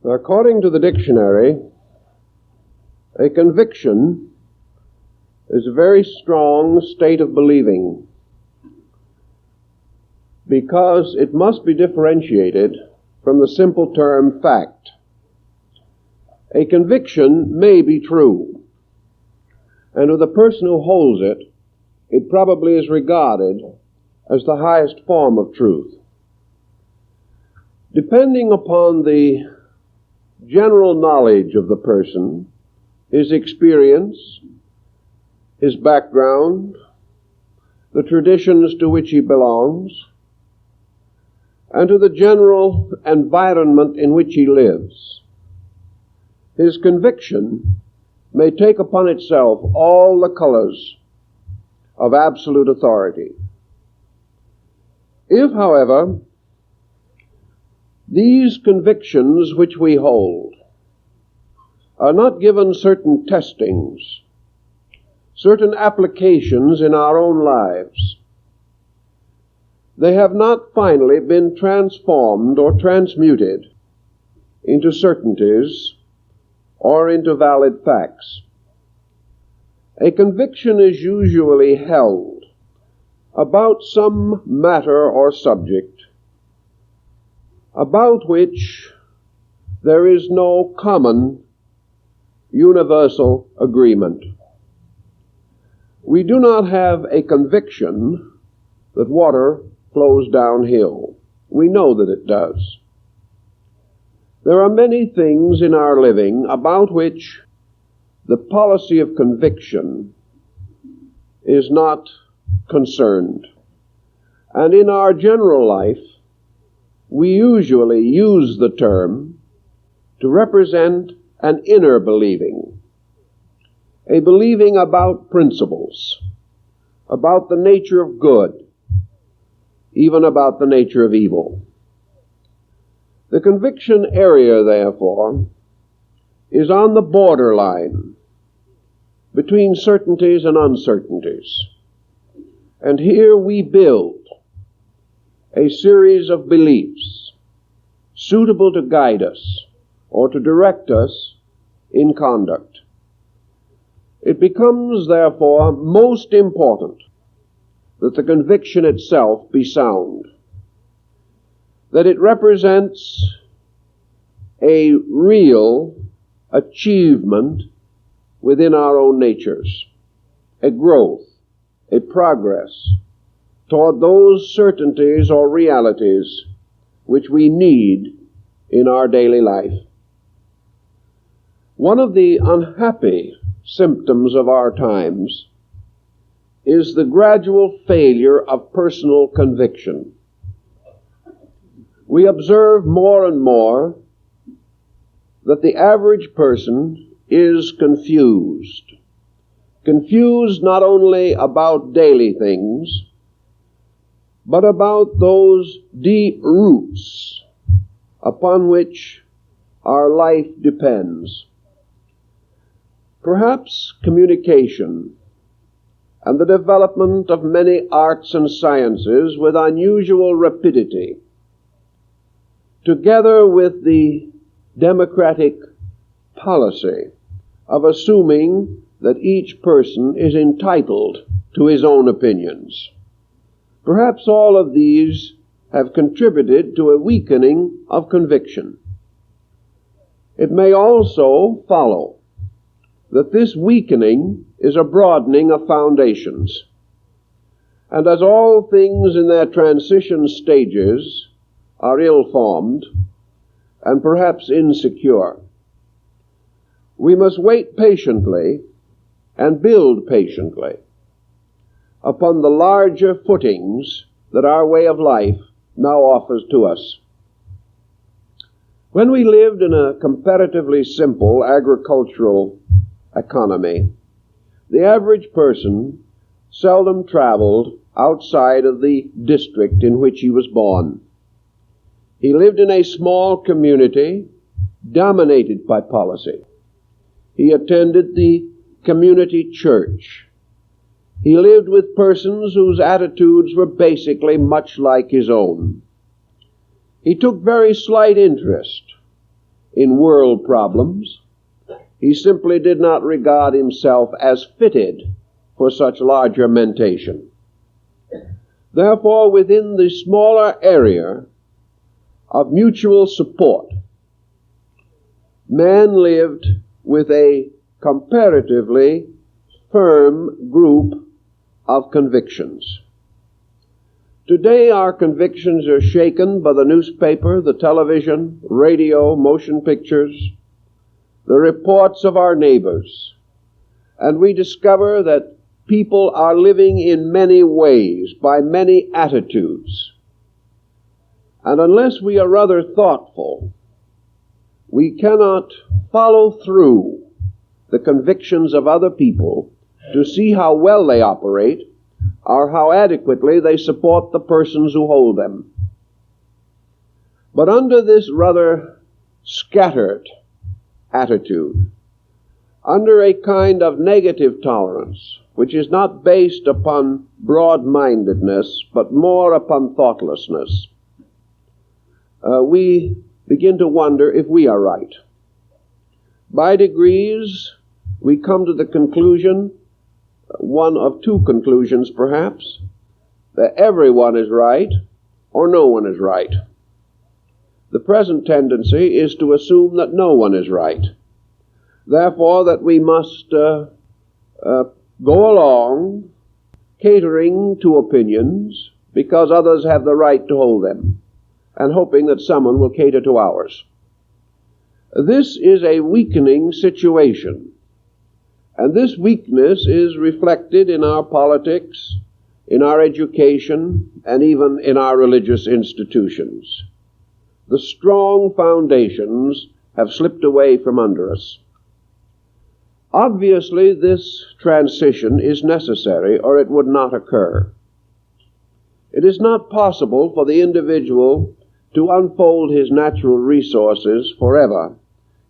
According to the dictionary, a conviction is a very strong state of believing because it must be differentiated from the simple term fact. A conviction may be true, and to the person who holds it, it probably is regarded as the highest form of truth. Depending upon the general knowledge of the person, his experience, his background, the traditions to which he belongs, and to the general environment in which he lives, his conviction may take upon itself all the colors of absolute authority. If, however, these convictions which we hold are not given certain testings, certain applications in our own lives, they have not finally been transformed or transmuted into certainties or into valid facts. A conviction is usually held about some matter or subject about which there is no common universal agreement. We do not have a conviction that water flows downhill. We know that it does. There are many things in our living about which the policy of conviction is not concerned. And in our general life, we usually use the term to represent an inner believing, a believing about principles, about the nature of good, even about the nature of evil. The conviction area, therefore, is on the borderline between certainties and uncertainties. And here we build a series of beliefs suitable to guide us or to direct us in conduct. It becomes, therefore, most important that the conviction itself be sound, that it represents a real achievement within our own natures, a growth, a progress toward those certainties or realities which we need in our daily life. One of the unhappy symptoms of our times is the gradual failure of personal conviction. We observe more and more that the average person is confused. Confused not only about daily things, but about those deep roots upon which our life depends. Perhaps communication and the development of many arts and sciences with unusual rapidity, together with the democratic policy of assuming that each person is entitled to his own opinions. Perhaps all of these have contributed to a weakening of conviction. It may also follow that this weakening is a broadening of foundations. And as all things in their transition stages are ill-formed and perhaps insecure, we must wait patiently and build patiently upon the larger footings that our way of life now offers to us. When we lived in a comparatively simple agricultural economy, the average person seldom traveled outside of the district in which he was born. He lived in a small community dominated by policy. He attended the community church. He lived with persons whose attitudes were basically much like his own. He took very slight interest in world problems. He simply did not regard himself as fitted for such larger mentation. Therefore, within the smaller area of mutual support, man lived with a comparatively firm group of convictions. Today our convictions are shaken by the newspaper, the television, radio, motion pictures, the reports of our neighbors, and we discover that people are living in many ways, by many attitudes. And unless we are rather thoughtful, we cannot follow through the convictions of other people to see how well they operate or how adequately they support the persons who hold them. But under this rather scattered attitude, under a kind of negative tolerance, which is not based upon broad-mindedness, but more upon thoughtlessness, we begin to wonder if we are right. By degrees, we come to the conclusion, one of two conclusions perhaps, that everyone is right or no one is right. The present tendency is to assume that no one is right. Therefore, that we must go along catering to opinions because others have the right to hold them, and hoping that someone will cater to ours. This is a weakening situation, and this weakness is reflected in our politics, in our education, and even in our religious institutions. The strong foundations have slipped away from under us. Obviously, this transition is necessary, or it would not occur. It is not possible for the individual to unfold his natural resources forever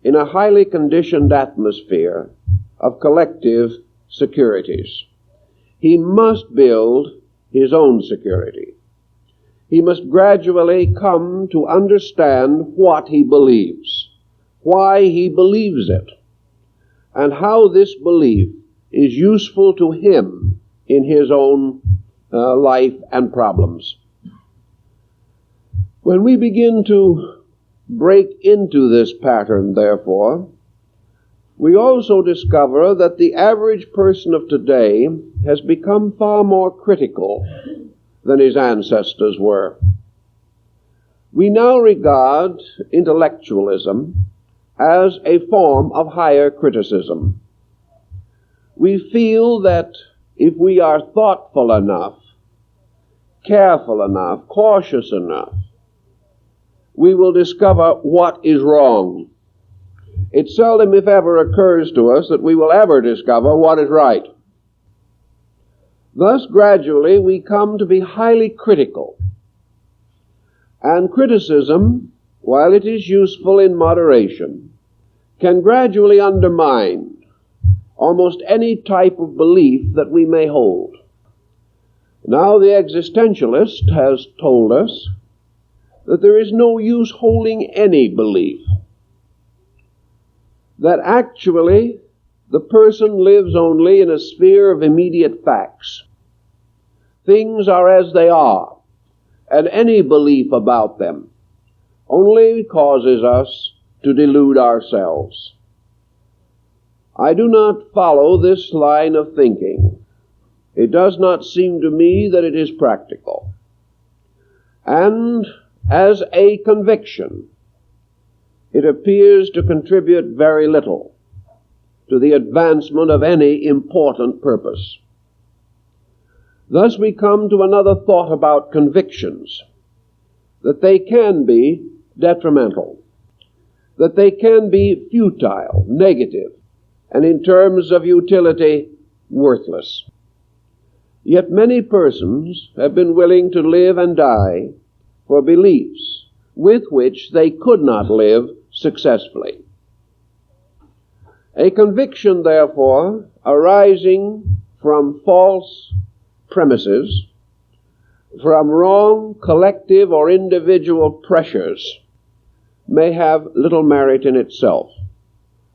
in a highly conditioned atmosphere of collective securities. He must build his own security. He must gradually come to understand what he believes, why he believes it, and how this belief is useful to him in his own life and problems. When we begin to break into this pattern, therefore, we also discover that the average person of today has become far more critical than his ancestors were. We now regard intellectualism as a form of higher criticism. We feel that if we are thoughtful enough, careful enough, cautious enough, we will discover what is wrong. It seldom, if ever, occurs to us that we will ever discover what is right. Thus, gradually, we come to be highly critical. And criticism, while it is useful in moderation, can gradually undermine almost any type of belief that we may hold. Now, the existentialist has told us that there is no use holding any belief, that actually the person lives only in a sphere of immediate facts. Things are as they are, and any belief about them only causes us to delude ourselves. I do not follow this line of thinking. It does not seem to me that it is practical. And as a conviction, it appears to contribute very little to the advancement of any important purpose. Thus we come to another thought about convictions, that they can be detrimental, that they can be futile, negative, and in terms of utility, worthless. Yet many persons have been willing to live and die for beliefs with which they could not live successfully. A conviction, therefore, arising from false premises, from wrong collective or individual pressures, may have little merit in itself,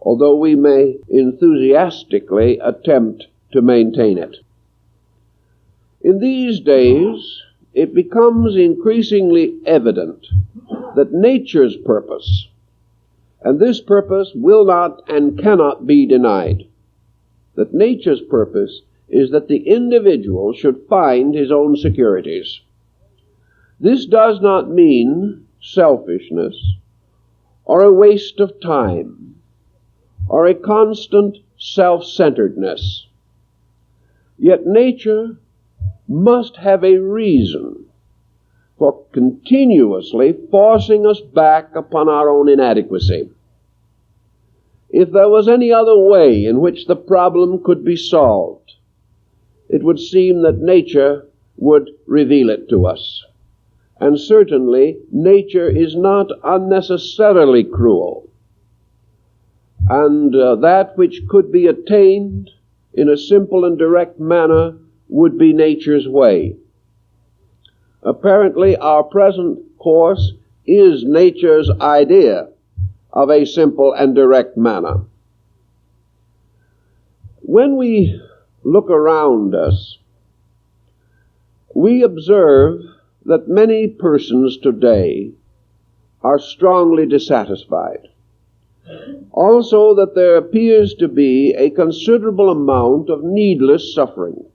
although we may enthusiastically attempt to maintain it. In these days, it becomes increasingly evident that nature's purpose, and this purpose will not and cannot be denied, that nature's purpose is that the individual should find his own securities. This does not mean selfishness, or a waste of time, or a constant self-centeredness. Yet nature must have a reason for continuously forcing us back upon our own inadequacy. If there was any other way in which the problem could be solved, it would seem that nature would reveal it to us. And certainly, nature is not unnecessarily cruel. And that which could be attained in a simple and direct manner would be nature's way. Apparently, our present course is nature's idea of a simple and direct manner. When we look around us, we observe that many persons today are strongly dissatisfied. Also, that there appears to be a considerable amount of needless suffering.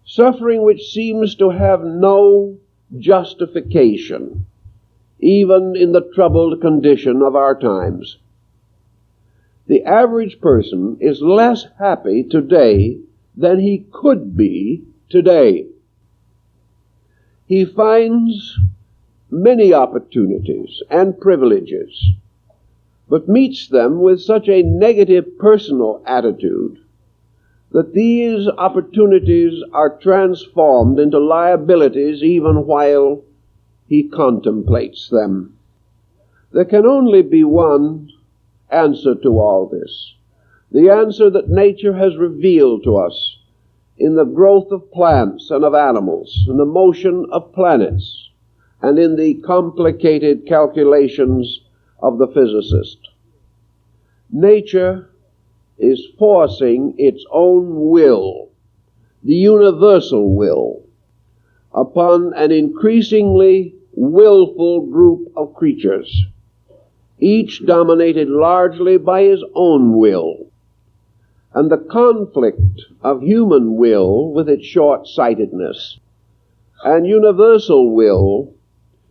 Suffering which seems to have no justification, even in the troubled condition of our times. The average person is less happy today than he could be today. He finds many opportunities and privileges, but meets them with such a negative personal attitude that these opportunities are transformed into liabilities even while he contemplates them. There can only be one answer to all this, the answer that nature has revealed to us in the growth of plants and of animals, in the motion of planets, and in the complicated calculations of the physicist. Nature is forcing its own will, the universal will, upon an increasingly willful group of creatures, each dominated largely by his own will. And the conflict of human will with its short-sightedness and universal will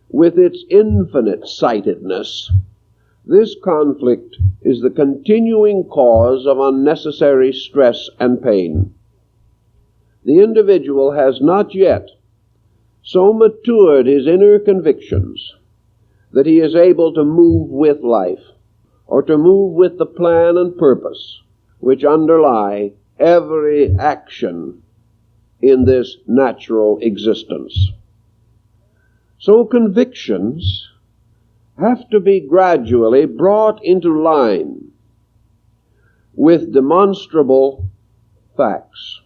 with its infinite-sightedness, this conflict is the continuing cause of unnecessary stress and pain. The individual has not yet so matured his inner convictions that he is able to move with life, or to move with the plan and purpose which underlie every action in this natural existence. So convictions have to be gradually brought into line with demonstrable facts.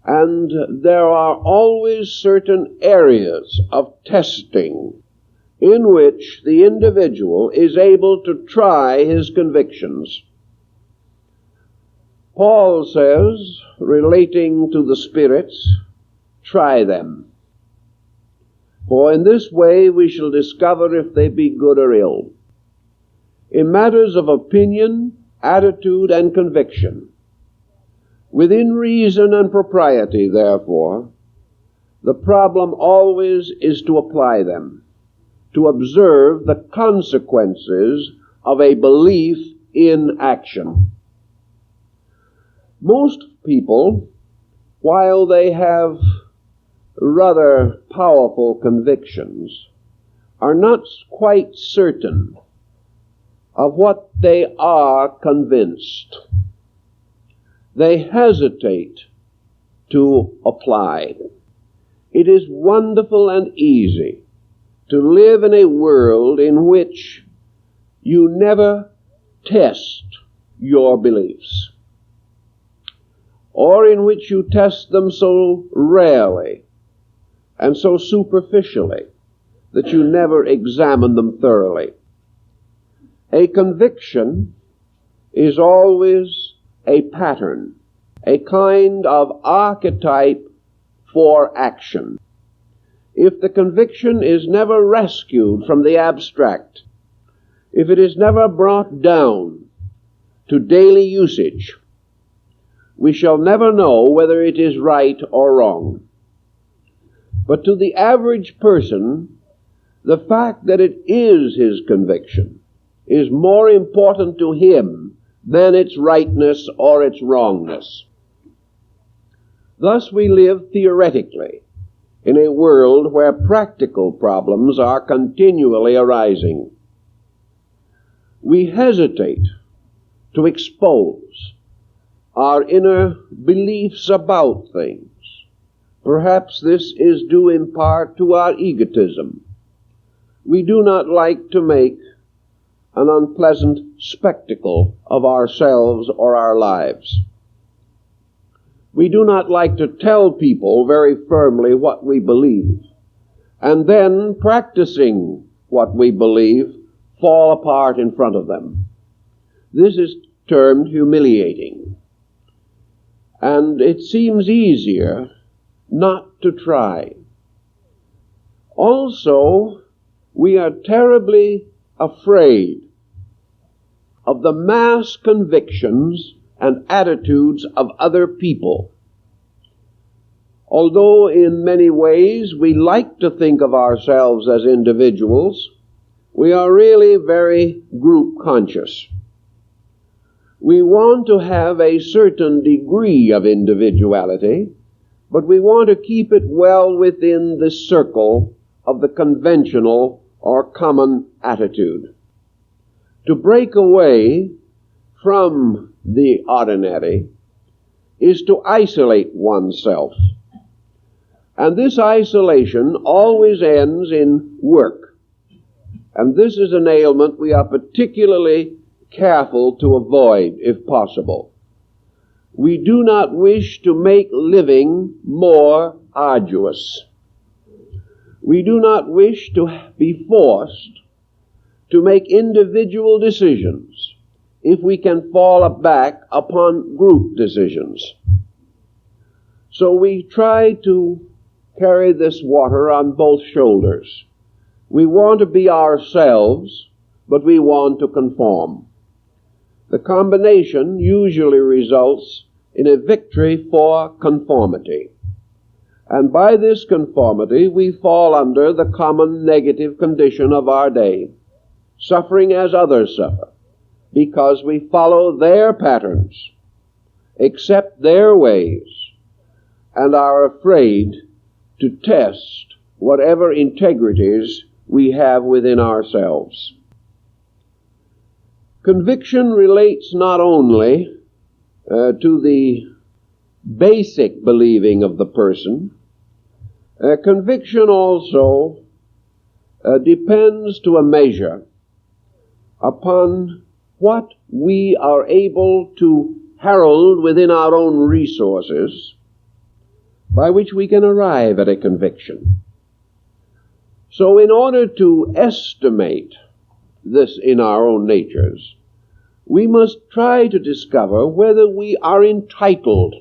And there are always certain areas of testing in which the individual is able to try his convictions. Paul says, relating to the spirits, try them. For in this way we shall discover if they be good or ill. In matters of opinion, attitude, and conviction, within reason and propriety, therefore, the problem always is to apply them, to observe the consequences of a belief in action. Most people, while they have rather powerful convictions, are not quite certain of what they are convinced. They hesitate to apply. It is wonderful and easy to live in a world in which you never test your beliefs, or in which you test them so rarely and so superficially that you never examine them thoroughly. A conviction is always a pattern, a kind of archetype for action. If the conviction is never rescued from the abstract, if it is never brought down to daily usage, we shall never know whether it is right or wrong. But to the average person, the fact that it is his conviction is more important to him than its rightness or its wrongness. Thus we live theoretically in a world where practical problems are continually arising. We hesitate to expose our inner beliefs about things. Perhaps this is due in part to our egotism. We do not like to make an unpleasant spectacle of ourselves or our lives. We do not like to tell people very firmly what we believe, and then, practicing what we believe, fall apart in front of them. This is termed humiliating, and it seems easier not to try. Also, we are terribly afraid of the mass convictions and attitudes of other people. Although in many ways we like to think of ourselves as individuals, we are really very group conscious. We want to have a certain degree of individuality, but we want to keep it well within the circle of the conventional or common attitude. To break away from the ordinary is to isolate oneself. And this isolation always ends in work. And this is an ailment we are particularly careful to avoid if possible. We do not wish to make living more arduous. We do not wish to be forced to make individual decisions if we can fall back upon group decisions. So we try to carry this water on both shoulders. We want to be ourselves, but we want to conform. The combination usually results in a victory for conformity. And by this conformity, we fall under the common negative condition of our day, suffering as others suffer, because we follow their patterns, accept their ways, and are afraid to test whatever integrities we have within ourselves. Conviction relates not only to the basic believing of the person. Conviction also depends to a measure upon what we are able to herald within our own resources by which we can arrive at a conviction. So in order to estimate this in our own natures, we must try to discover whether we are entitled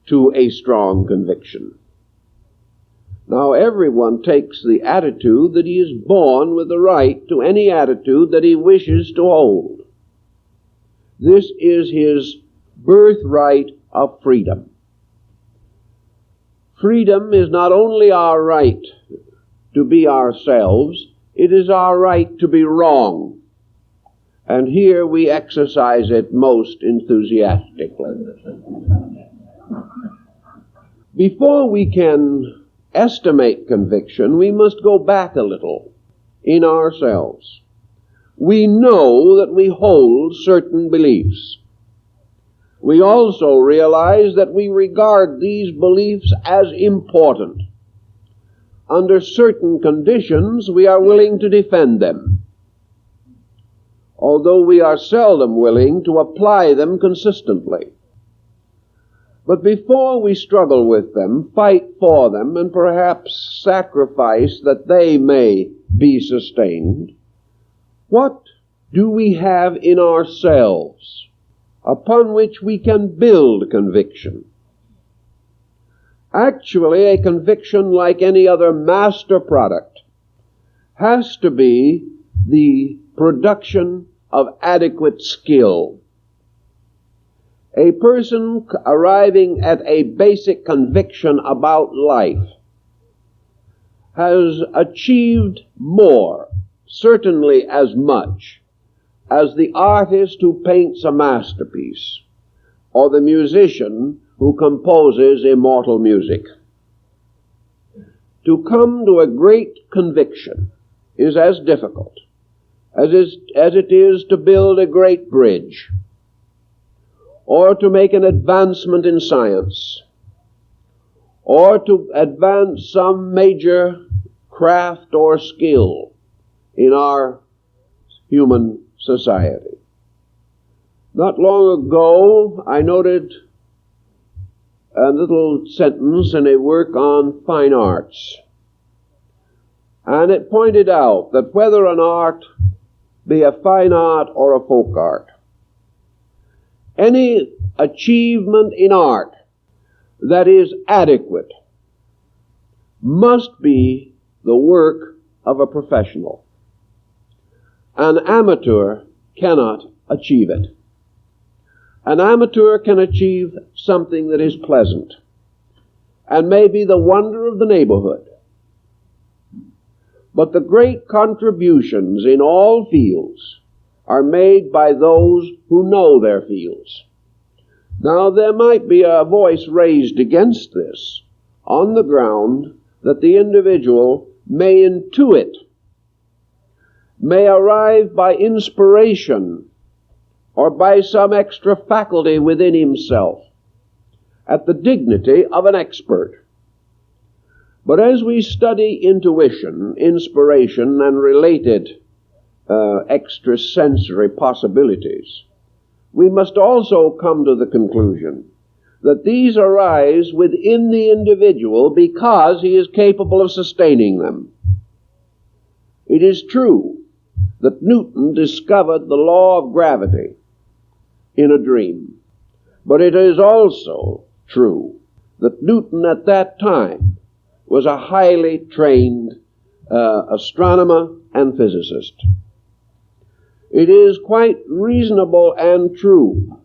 to a strong conviction. Now, everyone takes the attitude that he is born with the right to any attitude that he wishes to hold. This is his birthright of freedom. Freedom is not only our right to be ourselves, it is our right to be wrong. And here we exercise it most enthusiastically. Before we can estimate conviction, we must go back a little in ourselves. We know that we hold certain beliefs. We also realize that we regard these beliefs as important. Under certain conditions, we are willing to defend them, although we are seldom willing to apply them consistently. But before we struggle with them, fight for them, and perhaps sacrifice that they may be sustained, what do we have in ourselves upon which we can build conviction? Actually, a conviction, like any other master product, has to be the production of adequate skill. A person arriving at a basic conviction about life has achieved more, certainly as much, as the artist who paints a masterpiece or the musician who composes immortal music. To come to a great conviction is as difficult as it is to build a great bridge, or to make an advancement in science, or to advance some major craft or skill in our human society. Not long ago, I noted a little sentence in a work on fine arts, and it pointed out that whether an art be a fine art or a folk art, any achievement in art that is adequate must be the work of a professional. An amateur cannot achieve it. An amateur can achieve something that is pleasant and may be the wonder of the neighborhood. But the great contributions in all fields are made by those who know their fields. Now, there might be a voice raised against this on the ground that the individual may intuit, may arrive by inspiration or by some extra faculty within himself at the dignity of an expert. But as we study intuition, inspiration, and related extrasensory possibilities, we must also come to the conclusion that these arise within the individual because he is capable of sustaining them. It is true that Newton discovered the law of gravity in a dream, but it is also true that Newton at that time was a highly trained astronomer and physicist. It is quite reasonable and true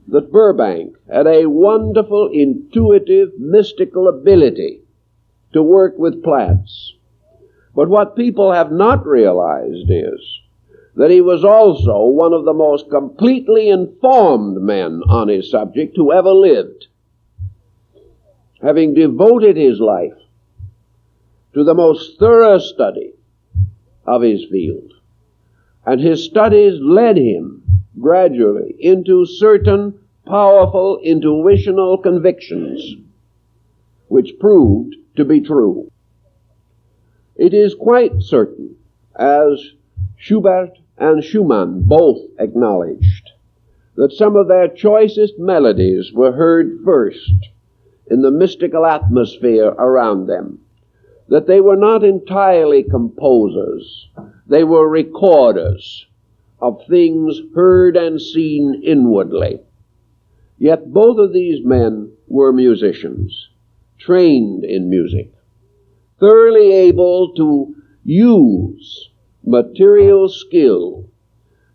that Burbank had a wonderful, intuitive, mystical ability to work with plants. But what people have not realized is that he was also one of the most completely informed men on his subject who ever lived, having devoted his life to the most thorough study of his field. And his studies led him gradually into certain powerful intuitional convictions, which proved to be true. It is quite certain, as Schubert and Schumann both acknowledged, that some of their choicest melodies were heard first in the mystical atmosphere around them, that they were not entirely composers, they were recorders of things heard and seen inwardly. Yet both of these men were musicians, trained in music, thoroughly able to use material skill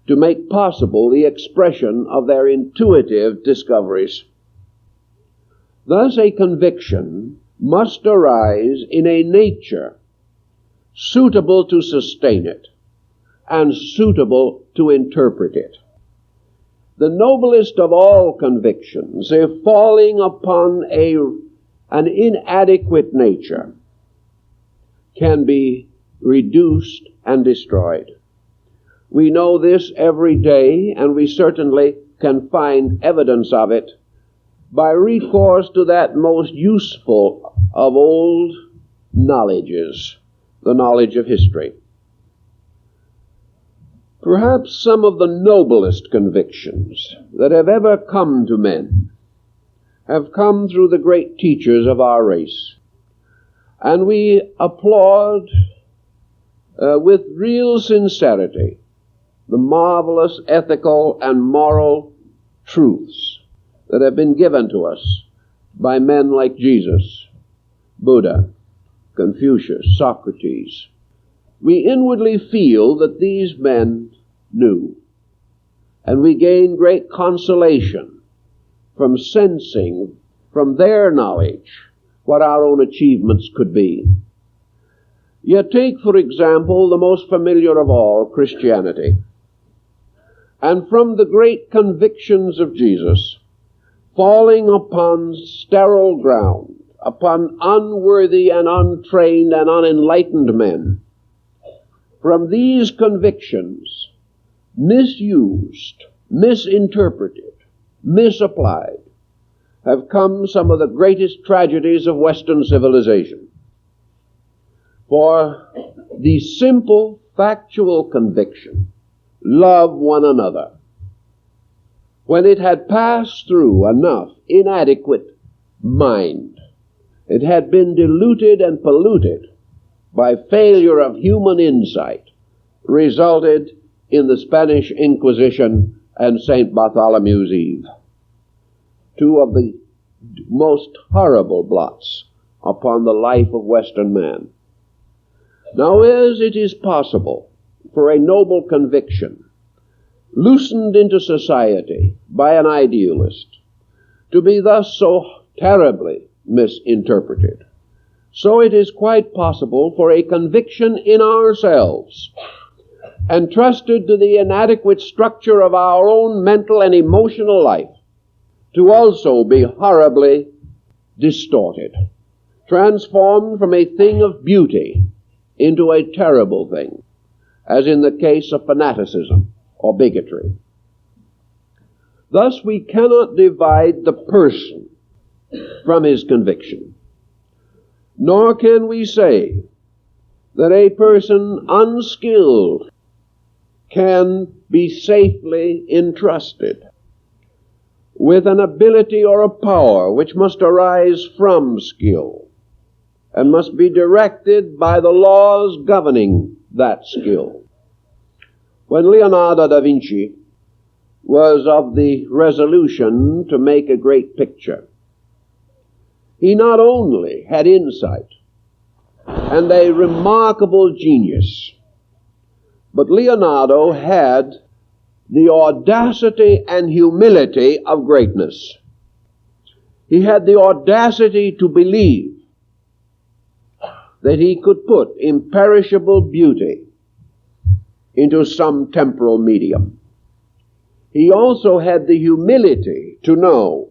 to make possible the expression of their intuitive discoveries. Thus, a conviction must arise in a nature suitable to sustain it and suitable to interpret it. The noblest of all convictions, if falling upon an inadequate nature, can be reduced and destroyed. We know this every day, and we certainly can find evidence of it by recourse to that most useful of old knowledges, the knowledge of history. Perhaps some of the noblest convictions that have ever come to men have come through the great teachers of our race. And we applaud with real sincerity the marvelous ethical and moral truths that have been given to us by men like Jesus, Buddha, Confucius, Socrates. We inwardly feel that these men knew, and we gain great consolation from sensing from their knowledge what our own achievements could be. Yet take, for example, the most familiar of all, Christianity. And from the great convictions of Jesus, falling upon sterile ground, upon unworthy and untrained and unenlightened men, from these convictions, misused, misinterpreted, misapplied, have come some of the greatest tragedies of Western civilization. For the simple, factual conviction, love one another, when it had passed through enough inadequate mind, it had been diluted and polluted by failure of human insight, resulted in the Spanish Inquisition and St. Bartholomew's Eve, two of the most horrible blots upon the life of Western man. Now, as it is possible for a noble conviction, loosened into society by an idealist, to be thus so terribly misinterpreted, so it is quite possible for a conviction in ourselves, entrusted to the inadequate structure of our own mental and emotional life, to also be horribly distorted, transformed from a thing of beauty into a terrible thing, as in the case of fanaticism or bigotry. Thus we cannot divide the person from his conviction, nor can we say that a person unskilled can be safely entrusted with an ability or a power which must arise from skill and must be directed by the laws governing that skill. When Leonardo da Vinci was of the resolution to make a great picture, he not only had insight and a remarkable genius, but Leonardo had the audacity and humility of greatness. He had the audacity to believe that he could put imperishable beauty into some temporal medium. He also had the humility to know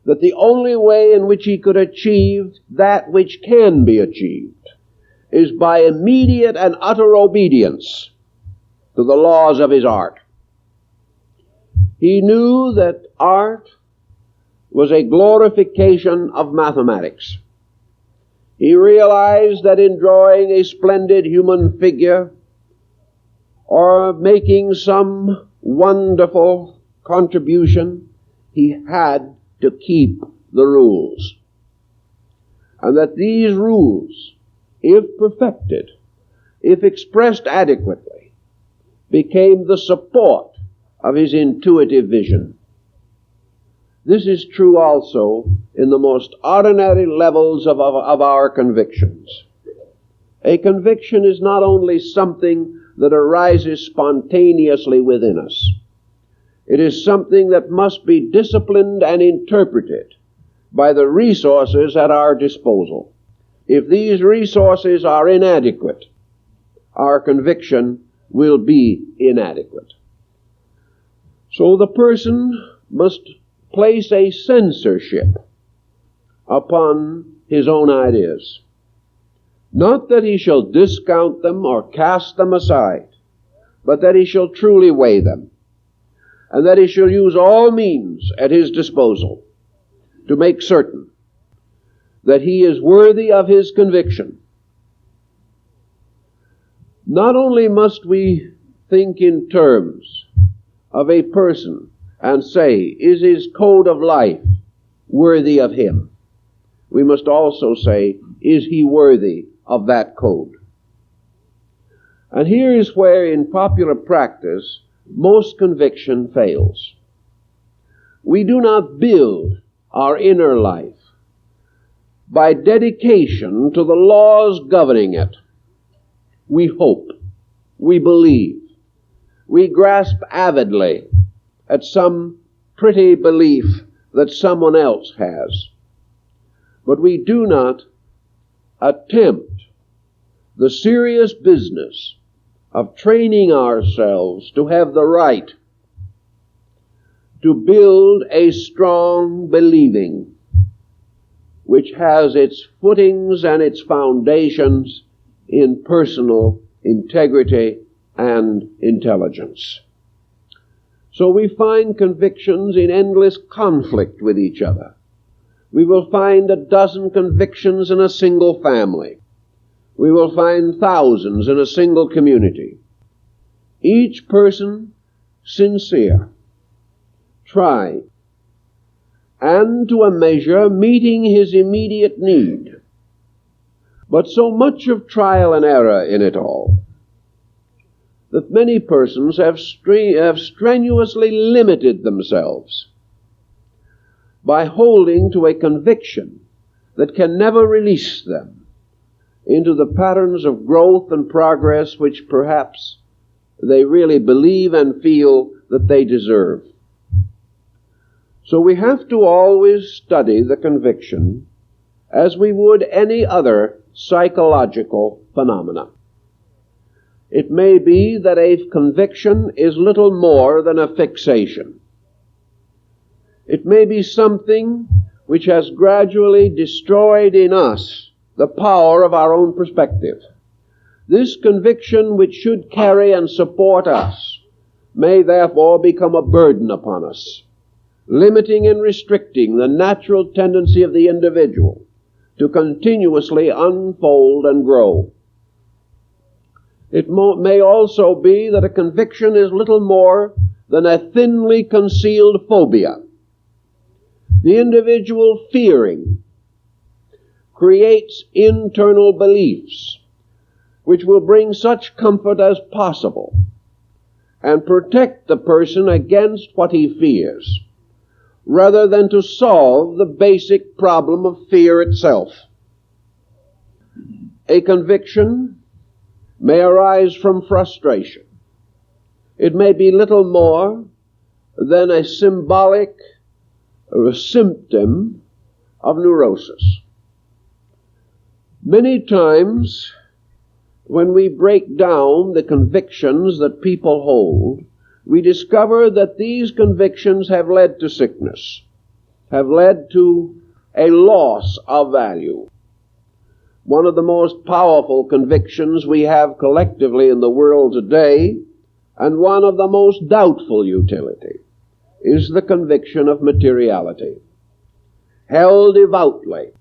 that the only way in which he could achieve that which can be achieved is by immediate and utter obedience to the laws of his art. He knew that art was a glorification of mathematics. He realized that in drawing a splendid human figure or making some wonderful contribution, he had to keep the rules. And that these rules, if perfected, if expressed adequately, became the support of his intuitive vision. This is true also in the most ordinary levels of our convictions. A conviction is not only something that arises spontaneously within us. It is something that must be disciplined and interpreted by the resources at our disposal. If these resources are inadequate, our conviction will be inadequate. So the person must place a censorship upon his own ideas. Not that he shall discount them or cast them aside, but that he shall truly weigh them, and that he shall use all means at his disposal to make certain that he is worthy of his conviction. Not only must we think in terms of a person and say, is his code of life worthy of him? We must also say, is he worthy of that code? And here is where, in popular practice, most conviction fails. We do not build our inner life by dedication to the laws governing it. We hope, we believe, we grasp avidly at some pretty belief that someone else has. But we do not attempt the serious business of training ourselves to have the right to build a strong believing which has its footings and its foundations in personal integrity and intelligence. So we find convictions in endless conflict with each other. We will find a dozen convictions in a single family. We will find thousands in a single community. Each person sincere, trying, and to a measure meeting his immediate need. But so much of trial and error in it all that many persons have strenuously limited themselves by holding to a conviction that can never release them into the patterns of growth and progress which perhaps they really believe and feel that they deserve. So we have to always study the conviction as we would any other psychological phenomena. It may be that a conviction is little more than a fixation. It may be something which has gradually destroyed in us the power of our own perspective. This conviction, which should carry and support us, may therefore become a burden upon us, limiting and restricting the natural tendency of the individual to continuously unfold and grow. It may also be that a conviction is little more than a thinly concealed phobia. The individual fearing creates internal beliefs which will bring such comfort as possible and protect the person against what he fears, rather than to solve the basic problem of fear itself. A conviction may arise from frustration. It may be little more than a symbolic or a symptom of neurosis. Many times when we break down the convictions that people hold, we discover that these convictions have led to sickness, have led to a loss of value. One of the most powerful convictions we have collectively in the world today, and one of the most doubtful utility, is the conviction of materiality. Held devoutly,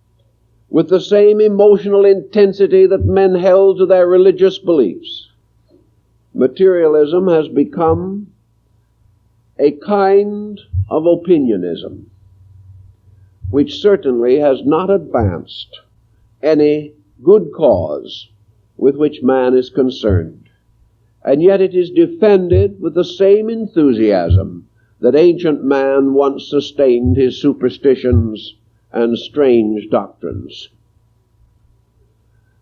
with the same emotional intensity that men held to their religious beliefs, materialism has become a kind of opinionism, which certainly has not advanced any good cause with which man is concerned. And yet it is defended with the same enthusiasm that ancient man once sustained his superstitions and strange doctrines.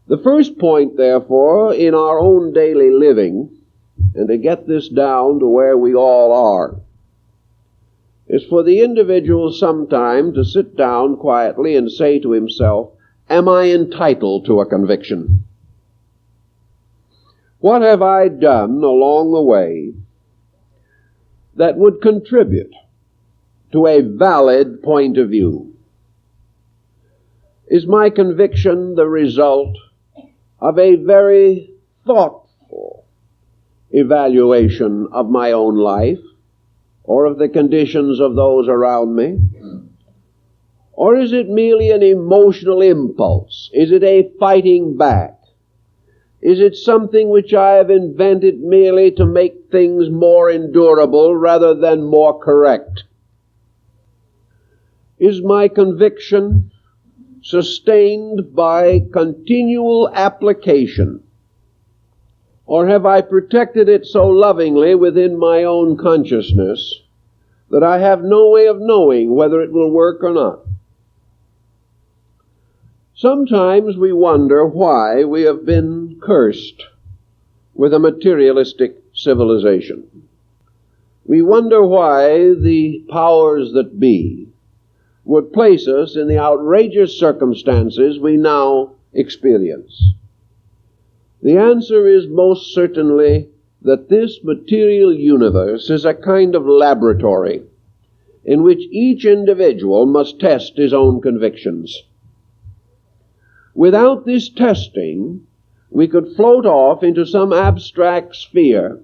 The first point, therefore, in our own daily living, and to get this down to where we all are, is for the individual sometime to sit down quietly and say to himself, am I entitled to a conviction? What have I done along the way that would contribute to a valid point of view? Is my conviction the result of a very thoughtful evaluation of my own life or of the conditions of those around me? Or is it merely an emotional impulse? Is it a fighting back? Is it something which I have invented merely to make things more endurable rather than more correct? Is my conviction sustained by continual application? Or have I protected it so lovingly within my own consciousness that I have no way of knowing whether it will work or not? Sometimes we wonder why we have been cursed with a materialistic civilization. We wonder why the powers that be would place us in the outrageous circumstances we now experience. The answer is most certainly that this material universe is a kind of laboratory in which each individual must test his own convictions. Without this testing, we could float off into some abstract sphere,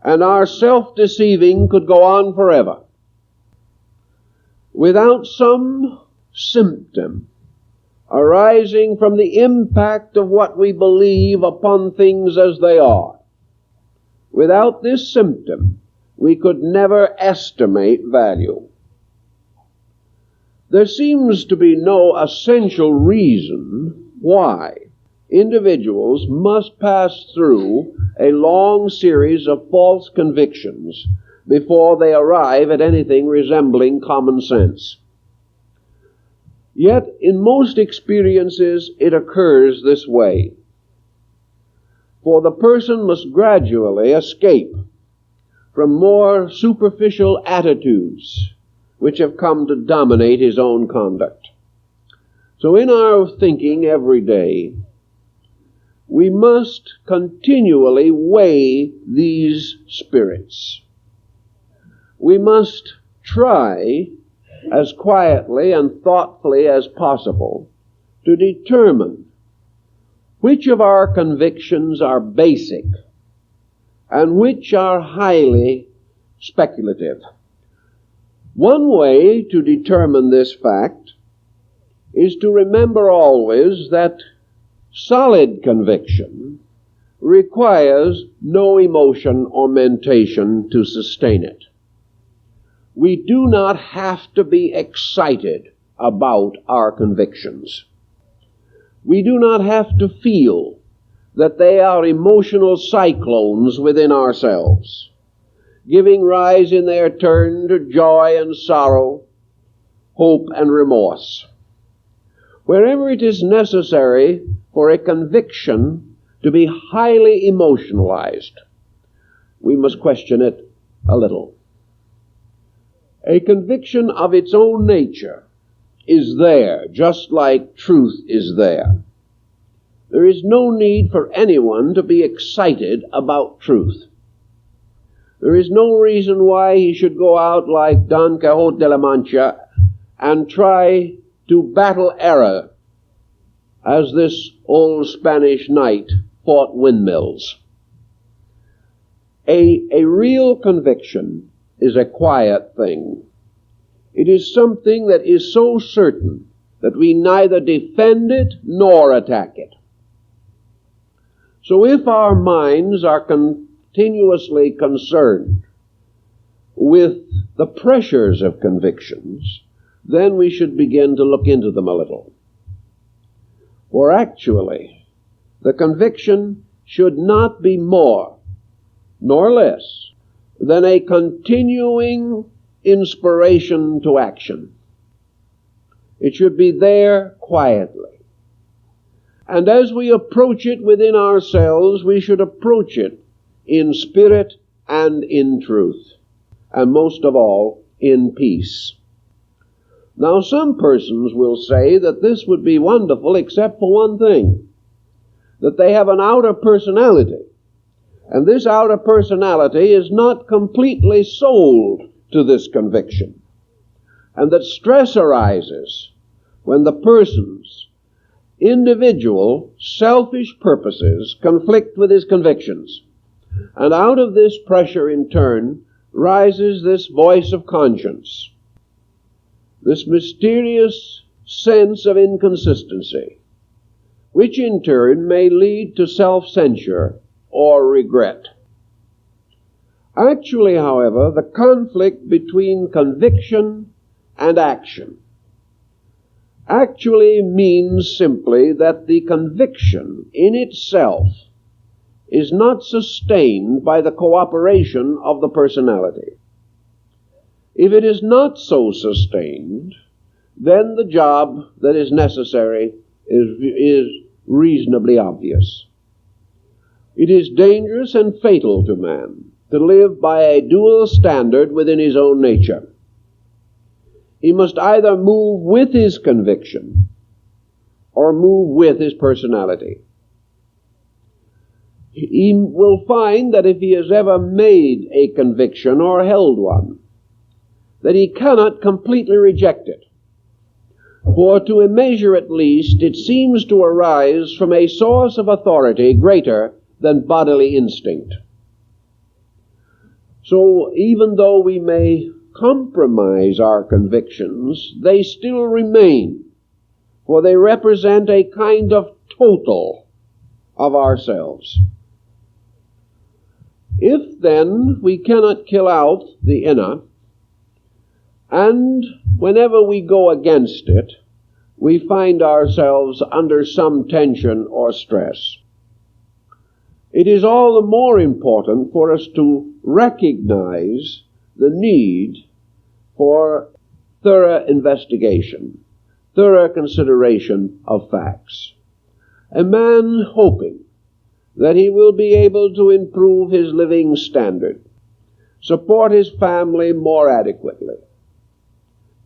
and our self-deceiving could go on forever. Without some symptom arising from the impact of what we believe upon things as they are, without this symptom, we could never estimate value. There seems to be no essential reason why individuals must pass through a long series of false convictions before they arrive at anything resembling common sense. Yet, in most experiences, it occurs this way. For the person must gradually escape from more superficial attitudes which have come to dominate his own conduct. So in our thinking every day, we must continually weigh these spirits. We must try, as quietly and thoughtfully as possible, to determine which of our convictions are basic and which are highly speculative. One way to determine this fact is to remember always that solid conviction requires no emotion or mentation to sustain it. We do not have to be excited about our convictions. We do not have to feel that they are emotional cyclones within ourselves, giving rise in their turn to joy and sorrow, hope and remorse. Wherever it is necessary for a conviction to be highly emotionalized, we must question it a little. A conviction of its own nature is there, just like truth is there. There is no need for anyone to be excited about truth. There is no reason why he should go out like Don Quixote de la Mancha and try to battle error as this old Spanish knight fought windmills. A real conviction is a quiet thing. It is something that is so certain that we neither defend it nor attack it. So if our minds are continuously concerned with the pressures of convictions, then we should begin to look into them a little. For actually, the conviction should not be more nor less than a continuing inspiration to action. It should be there quietly. And as we approach it within ourselves, we should approach it in spirit and in truth, and most of all, in peace. Now, some persons will say that this would be wonderful except for one thing, that they have an outer personality, and this outer personality is not completely sold to this conviction, and that stress arises when the person's individual selfish purposes conflict with his convictions. And out of this pressure in turn rises this voice of conscience, this mysterious sense of inconsistency, which in turn may lead to self-censure or regret. Actually, however, the conflict between conviction and action actually means simply that the conviction in itself is not sustained by the cooperation of the personality. If it is not so sustained, then the job that is necessary is reasonably obvious. It is dangerous and fatal to man to live by a dual standard within his own nature. He must either move with his conviction or move with his personality. He will find that if he has ever made a conviction or held one, that he cannot completely reject it. For to a measure at least, it seems to arise from a source of authority greater than bodily instinct. So even though we may compromise our convictions, they still remain, for they represent a kind of total of ourselves. If then we cannot kill out the inner, and whenever we go against it, we find ourselves under some tension or stress, it is all the more important for us to recognize the need for thorough investigation, thorough consideration of facts. A man hoping that he will be able to improve his living standard, support his family more adequately,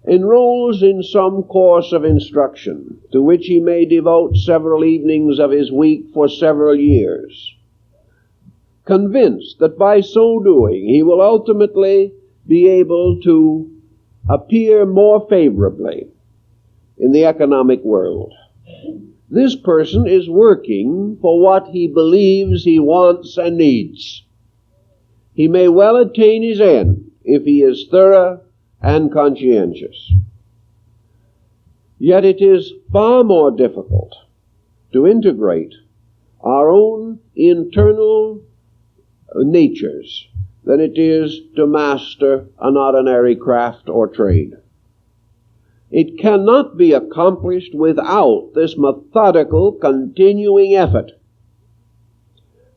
enrolls in some course of instruction to which he may devote several evenings of his week for several years, convinced that by so doing he will ultimately be able to appear more favorably in the economic world. This person is working for what he believes he wants and needs. He may well attain his end if he is thorough and conscientious. Yet it is far more difficult to integrate our own internal natures than it is to master an ordinary craft or trade. It cannot be accomplished without this methodical, continuing effort.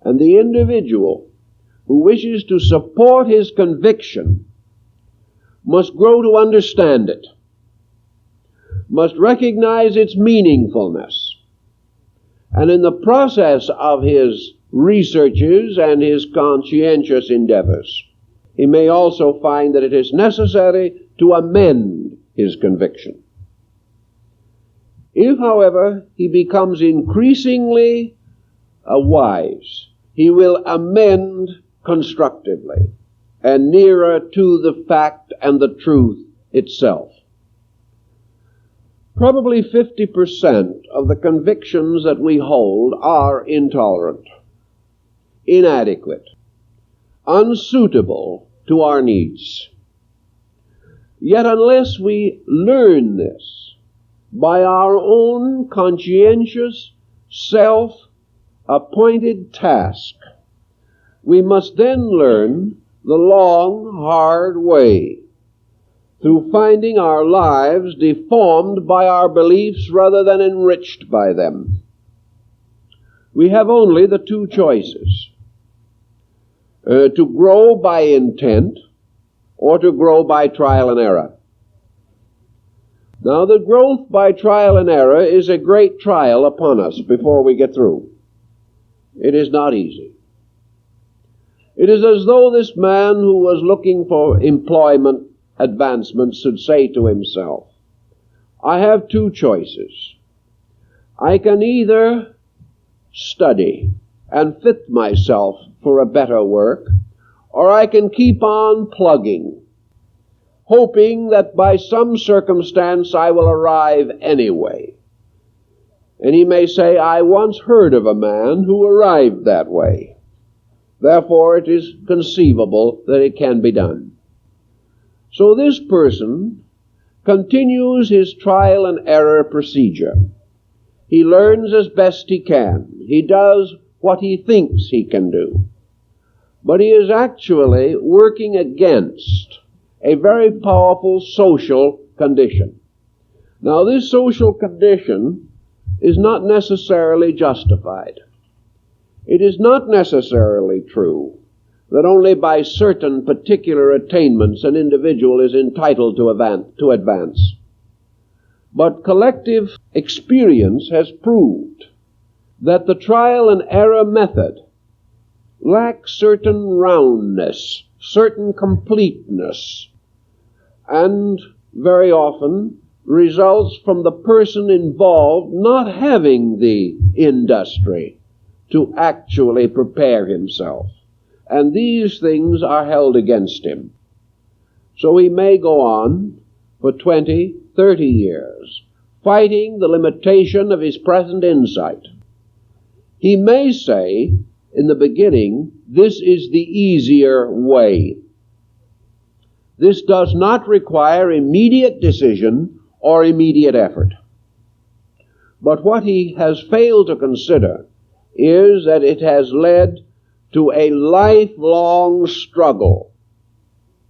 And the individual who wishes to support his conviction must grow to understand it, must recognize its meaningfulness, and in the process of his researches and his conscientious endeavors, he may also find that it is necessary to amend his conviction. If, however, he becomes increasingly wise, he will amend constructively and nearer to the fact and the truth itself. Probably 50% of the convictions that we hold are intolerant, inadequate, unsuitable to our needs. Yet unless we learn this by our own conscientious, self-appointed task, we must then learn the long, hard way through finding our lives deformed by our beliefs rather than enriched by them. We have only the two choices: to grow by intent or to grow by trial and error. Now, the growth by trial and error is a great trial upon us before we get through. It is not easy. It is as though this man who was looking for employment advancement should say to himself, I have two choices. I can either study and fit myself for a better work, or I can keep on plugging, hoping that by some circumstance I will arrive anyway. And he may say, I once heard of a man who arrived that way. Therefore, it is conceivable that it can be done. So this person continues his trial and error procedure. He learns as best he can. He does what he thinks he can do. But he is actually working against a very powerful social condition. Now, this social condition is not necessarily justified. It is not necessarily true that only by certain particular attainments an individual is entitled to advance. But collective experience has proved that the trial and error method lacks certain roundness, certain completeness, and very often results from the person involved not having the industry to actually prepare himself. And these things are held against him. So he may go on for 20, 30 years, fighting the limitation of his present insight. He may say, in the beginning, this is the easier way. This does not require immediate decision or immediate effort. But what he has failed to consider is that it has led to a lifelong struggle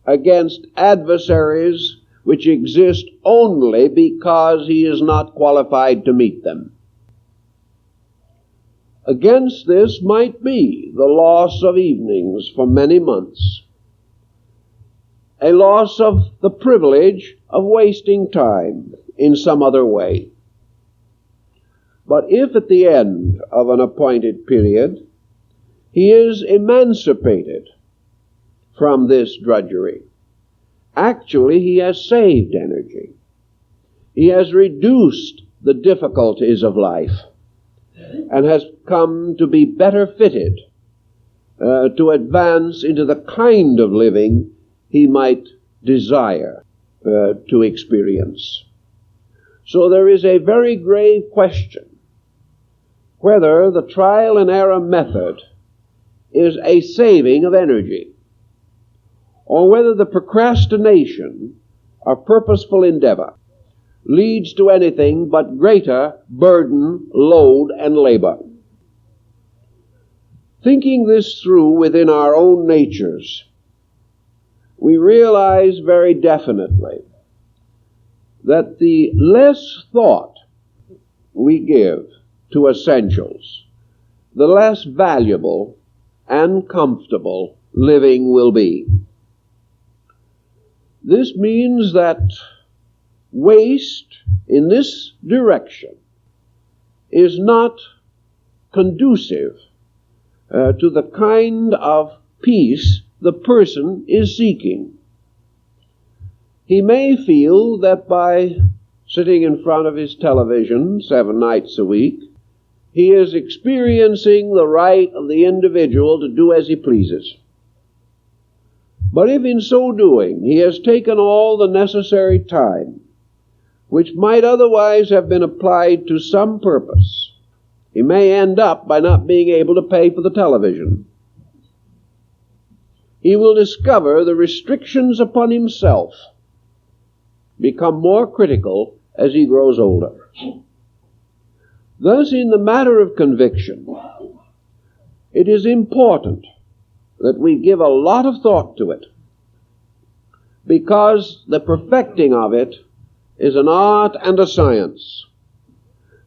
against adversaries which exist only because he is not qualified to meet them. Against this might be the loss of evenings for many months, a loss of the privilege of wasting time in some other way. But if at the end of an appointed period he is emancipated from this drudgery, actually he has saved energy. He has reduced the difficulties of life and has come to be better fitted to advance into the kind of living he might desire to experience. So there is a very grave question whether the trial and error method is a saving of energy, or whether the procrastination of purposeful endeavor leads to anything but greater burden, load, and labor. Thinking this through within our own natures, we realize very definitely that the less thought we give to essentials, the less valuable and comfortable living will be. This means that waste in this direction is not conducive to the kind of peace the person is seeking. He may feel that by sitting in front of his television 7 nights a week, he is experiencing the right of the individual to do as he pleases. But if in so doing he has taken all the necessary time which might otherwise have been applied to some purpose, he may end up by not being able to pay for the television. He will discover the restrictions upon himself become more critical as he grows older. Thus, in the matter of conviction, it is important that we give a lot of thought to it, because the perfecting of it is an art and a science.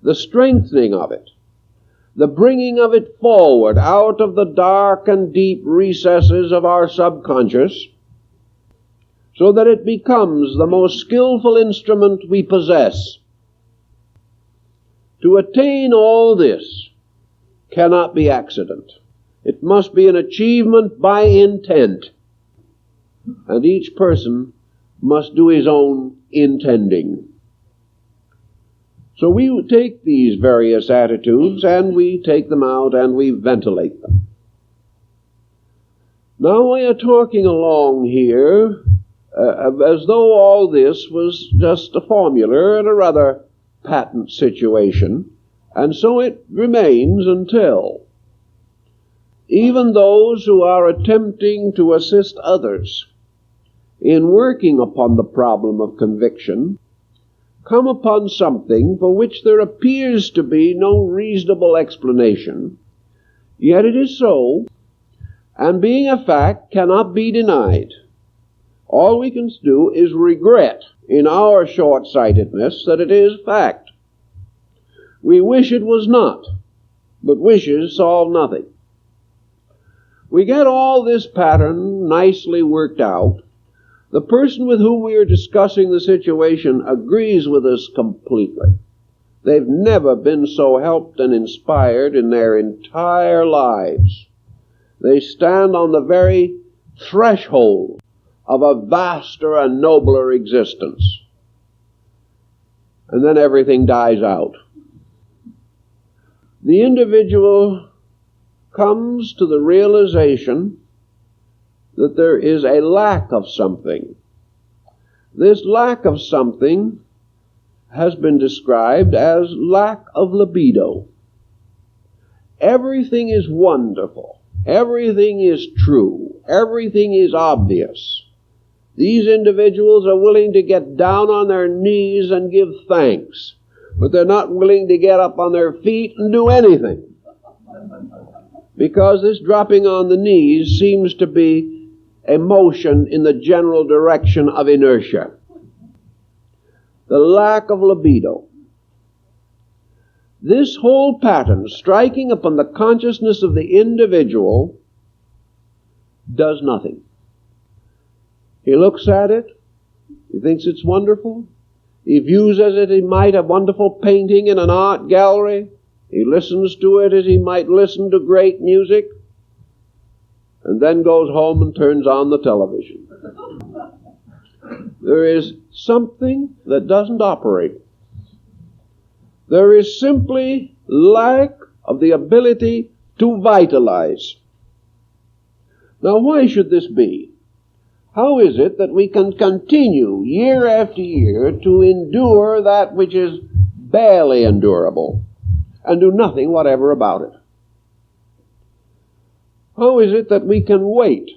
The strengthening of it, the bringing of it forward out of the dark and deep recesses of our subconscious, so that it becomes the most skillful instrument we possess. To attain all this cannot be accident. It must be an achievement by intent, and each person must do his own intending. So we take these various attitudes and we take them out and we ventilate them. Now we are talking along here as though all this was just a formula and a rather patent situation, and so it remains until even those who are attempting to assist others in working upon the problem of conviction come upon something for which there appears to be no reasonable explanation, yet it is so, and being a fact cannot be denied. All we can do is regret in our short-sightedness that it is fact. We wish it was not, but wishes solve nothing. We get all this pattern nicely worked out. The person with whom we are discussing the situation agrees with us completely. They've never been so helped and inspired in their entire lives. They stand on the very threshold of a vaster and nobler existence. And then everything dies out. The individual comes to the realization that there is a lack of something. This lack of something has been described as lack of libido. Everything is wonderful. Everything is true. Everything is obvious. These individuals are willing to get down on their knees and give thanks, but they're not willing to get up on their feet and do anything. Because this dropping on the knees seems to be a motion in the general direction of inertia. The lack of libido. This whole pattern, striking upon the consciousness of the individual, does nothing. He looks at it, he thinks it's wonderful, he views as it he might a wonderful painting in an art gallery, he listens to it as he might listen to great music, and then goes home and turns on the television. There is something that doesn't operate. There is simply lack of the ability to vitalize. Now, why should this be? How is it that we can continue year after year to endure that which is barely endurable and do nothing whatever about it? How is it that we can wait,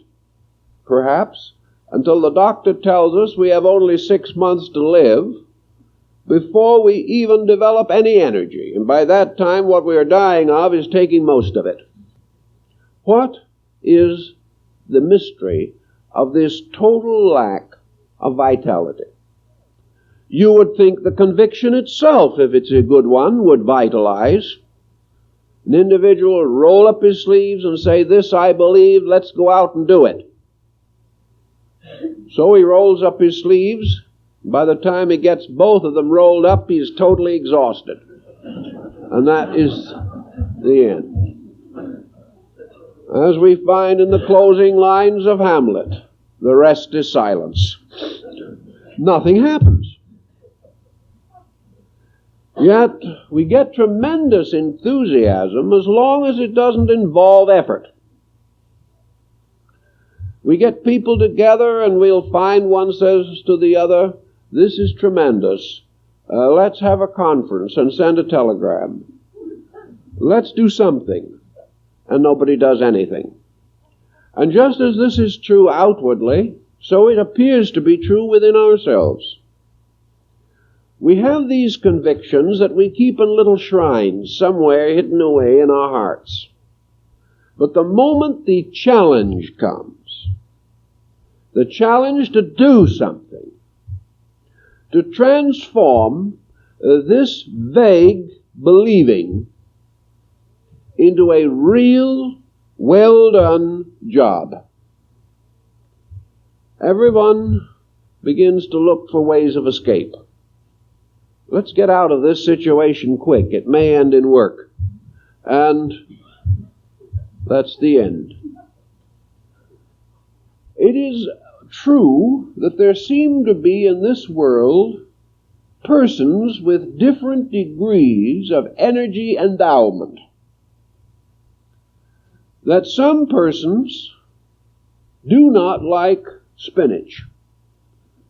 perhaps, until the doctor tells us we have only 6 months to live before we even develop any energy, and by that time what we are dying of is taking most of it? What is the mystery of this total lack of vitality? You would think the conviction itself, if it's a good one, would vitalize. An individual would roll up his sleeves and say, "This I believe, let's go out and do it." So he rolls up his sleeves. By the time he gets both of them rolled up, he's totally exhausted. And that is the end. As we find in the closing lines of Hamlet, the rest is silence. Nothing happens. Yet we get tremendous enthusiasm as long as it doesn't involve effort. We get people together and we'll find one says to the other, "This is tremendous. Let's have a conference and send a telegram. Let's do something." And nobody does anything. And just as this is true outwardly, so it appears to be true within ourselves. We have these convictions that we keep in little shrines somewhere hidden away in our hearts. But the moment the challenge comes, the challenge to do something, to transform this vague believing into a real, well-done job, everyone begins to look for ways of escape. Let's get out of this situation quick. It may end in work. And that's the end. It is true that there seem to be in this world persons with different degrees of energy endowment. That some persons do not like spinach,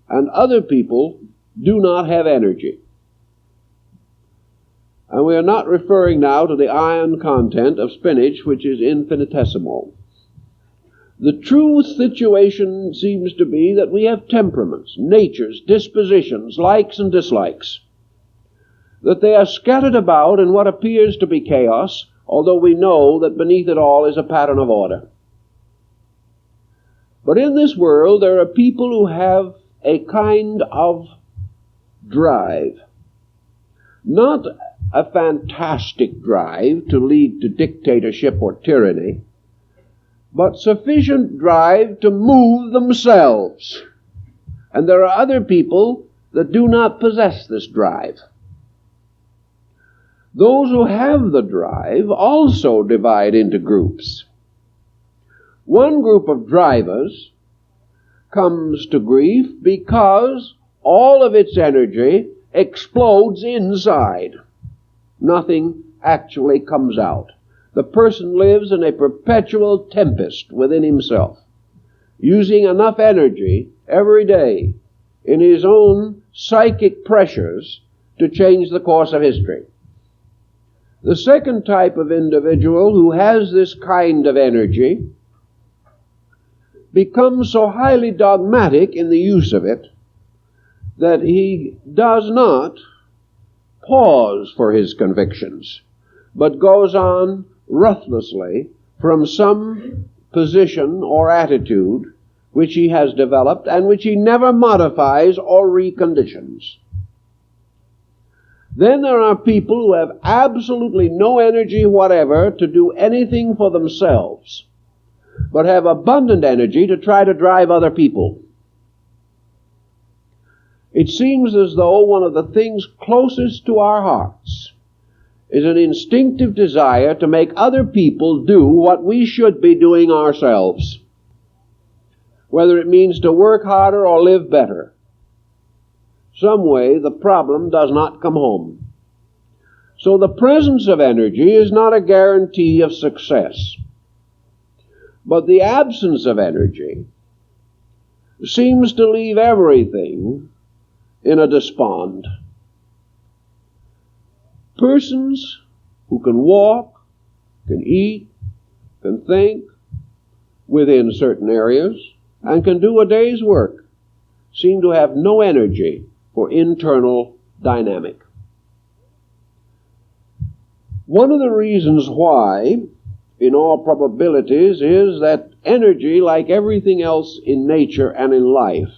and other people do not have energy. And we are not referring now to the iron content of spinach, which is infinitesimal. The true situation seems to be that we have temperaments, natures, dispositions, likes and dislikes. That they are scattered about in what appears to be chaos, although we know that beneath it all is a pattern of order. But in this world there are people who have a kind of drive. Not a fantastic drive to lead to dictatorship or tyranny, but sufficient drive to move themselves. And there are other people that do not possess this drive. Those who have the drive also divide into groups. One group of drivers comes to grief because all of its energy explodes inside. Nothing actually comes out. The person lives in a perpetual tempest within himself, using enough energy every day in his own psychic pressures to change the course of history. The second type of individual who has this kind of energy becomes so highly dogmatic in the use of it that he does not pause for his convictions, but goes on ruthlessly from some position or attitude which he has developed and which he never modifies or reconditions. Then there are people who have absolutely no energy whatever to do anything for themselves, but have abundant energy to try to drive other people. It seems as though one of the things closest to our hearts is an instinctive desire to make other people do what we should be doing ourselves, whether it means to work harder or live better. Some way the problem does not come home. So the presence of energy is not a guarantee of success. But the absence of energy seems to leave everything in a despond. Persons who can walk, can eat, can think within certain areas, and can do a day's work, seem to have no energy for internal dynamic. One of the reasons why, in all probabilities, is that energy, like everything else in nature and in life,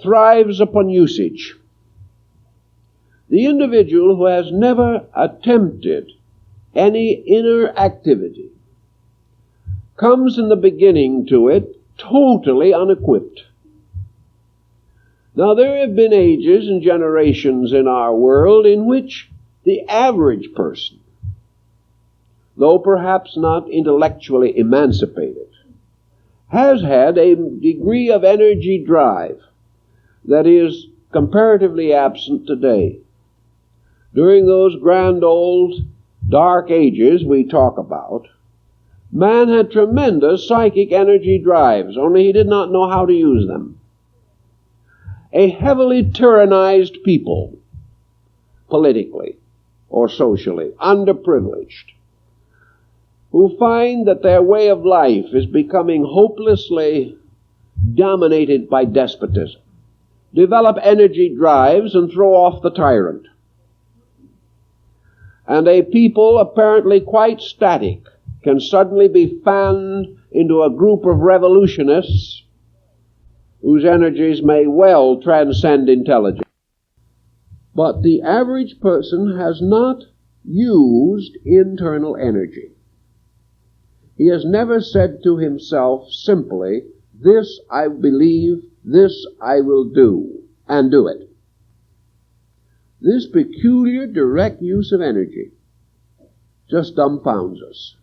thrives upon usage. The individual who has never attempted any inner activity comes in the beginning to it totally unequipped. Now, there have been ages and generations in our world in which the average person, though perhaps not intellectually emancipated, has had a degree of energy drive that is comparatively absent today. During those grand old dark ages we talk about, man had tremendous psychic energy drives, only he did not know how to use them. A heavily tyrannized people, politically or socially, underprivileged, who find that their way of life is becoming hopelessly dominated by despotism, develop energy drives and throw off the tyrant. And a people apparently quite static can suddenly be fanned into a group of revolutionists whose energies may well transcend intelligence. But the average person has not used internal energy. He has never said to himself simply, "This I believe, this I will do," and do it. This peculiar direct use of energy just dumbfounds us.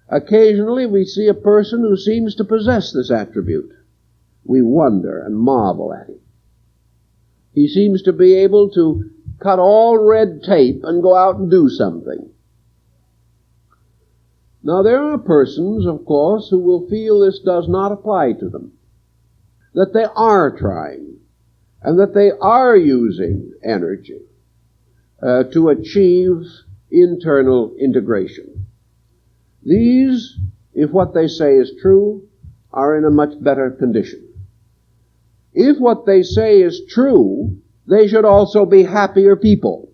Occasionally we see a person who seems to possess this attribute. We wonder and marvel at him. He seems to be able to cut all red tape and go out and do something. Now, there are persons, of course, who will feel this does not apply to them, that they are trying, and that they are using energy to achieve internal integration. These, if what they say is true, are in a much better condition. If what they say is true, they should also be happier people.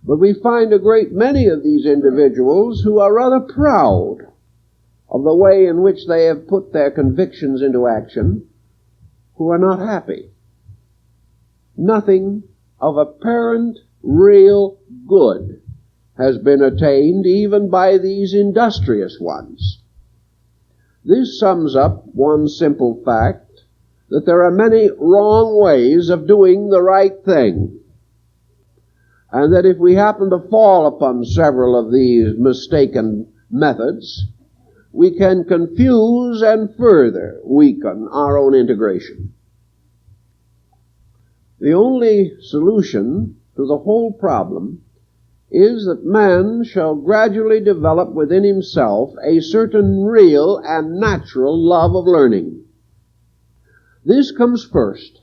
But we find a great many of these individuals who are rather proud of the way in which they have put their convictions into action, who are not happy. nothing of apparent real good has been attained even by these industrious ones. This sums up one simple fact, that there are many wrong ways of doing the right thing, and that if we happen to fall upon several of these mistaken methods, we can confuse and further weaken our own integration. The only solution to the whole problem is that man shall gradually develop within himself a certain real and natural love of learning. This comes first.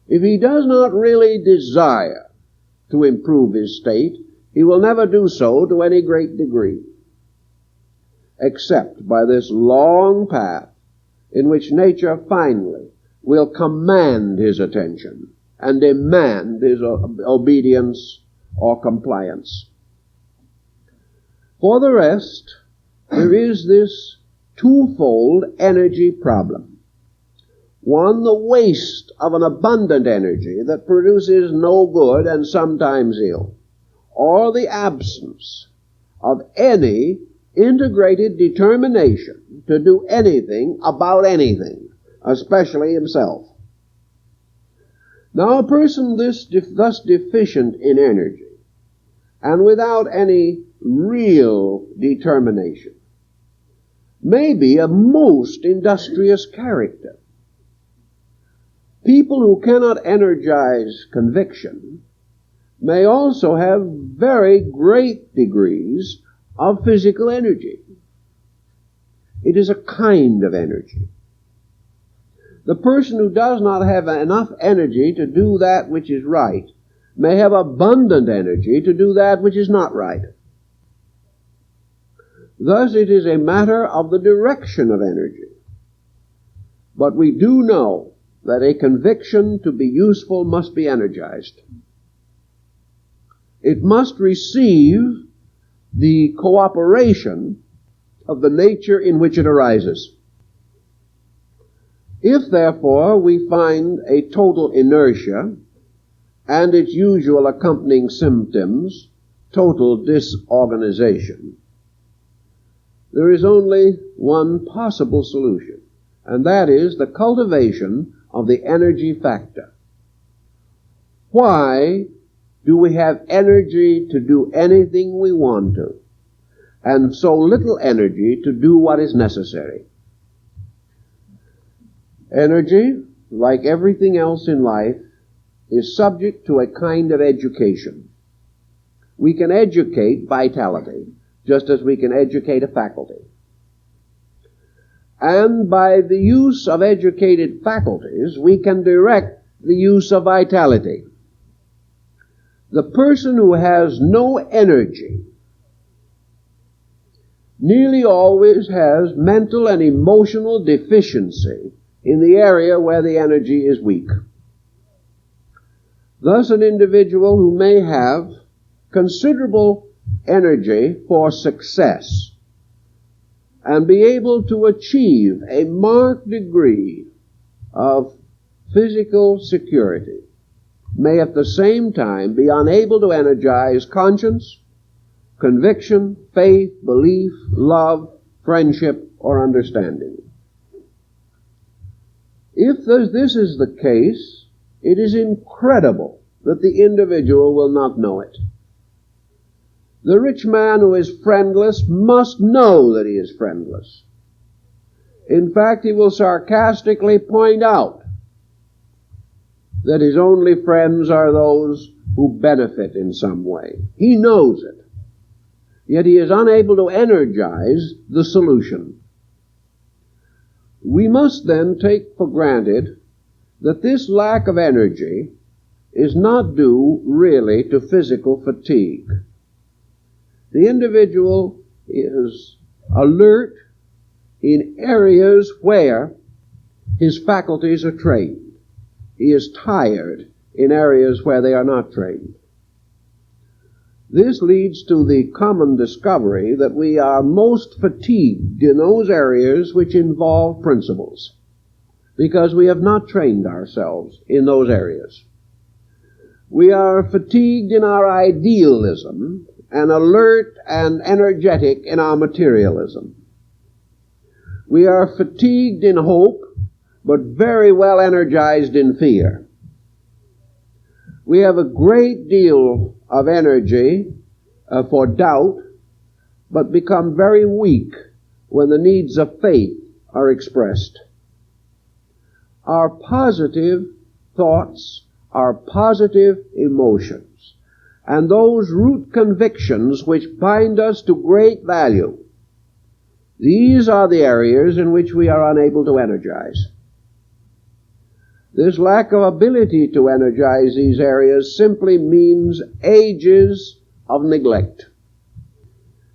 If he does not really desire to improve his state, he will never do so to any great degree, except by this long path in which nature finally will command his attention and demand his obedience or compliance. For the rest, there is this twofold energy problem. One, the waste of an abundant energy that produces no good and sometimes ill, or the absence of any integrated determination to do anything about anything, especially himself. Now, a person thus deficient in energy and without any real determination may be a most industrious character. People who cannot energize conviction may also have very great degrees of physical energy. It is a kind of energy. The person who does not have enough energy to do that which is right may have abundant energy to do that which is not right. Thus it is a matter of the direction of energy. But we do know that a conviction to be useful must be energized. It must receive the cooperation of the nature in which it arises. If, therefore, we find a total inertia and its usual accompanying symptoms, total disorganization, there is only one possible solution, and that is the cultivation of the energy factor. Why do we have energy to do anything we want to, and so little energy to do what is necessary? Energy, like everything else in life, is subject to a kind of education. We can educate vitality, just as we can educate a faculty. And by the use of educated faculties, we can direct the use of vitality. The person who has no energy nearly always has mental and emotional deficiency in the area where the energy is weak. Thus, an individual who may have considerable energy for success and be able to achieve a marked degree of physical security may at the same time be unable to energize conscience, conviction, faith, belief, love, friendship, or understanding. If this is the case, it is incredible that the individual will not know it. The rich man who is friendless must know that he is friendless. In fact, he will sarcastically point out that his only friends are those who benefit in some way. He knows it, yet he is unable to energize the solution. We must then take for granted that this lack of energy is not due really to physical fatigue. The individual is alert in areas where his faculties are trained. He is tired in areas where they are not trained. This leads to the common discovery that we are most fatigued in those areas which involve principles, because we have not trained ourselves in those areas. We are fatigued in our idealism and alert and energetic in our materialism. We are fatigued in hope, but very well energized in fear. We have a great deal of energy for doubt, but become very weak when the needs of faith are expressed. Our positive thoughts, our positive emotions, and those root convictions which bind us to great value, these are the areas in which we are unable to energize. This lack of ability to energize these areas simply means ages of neglect.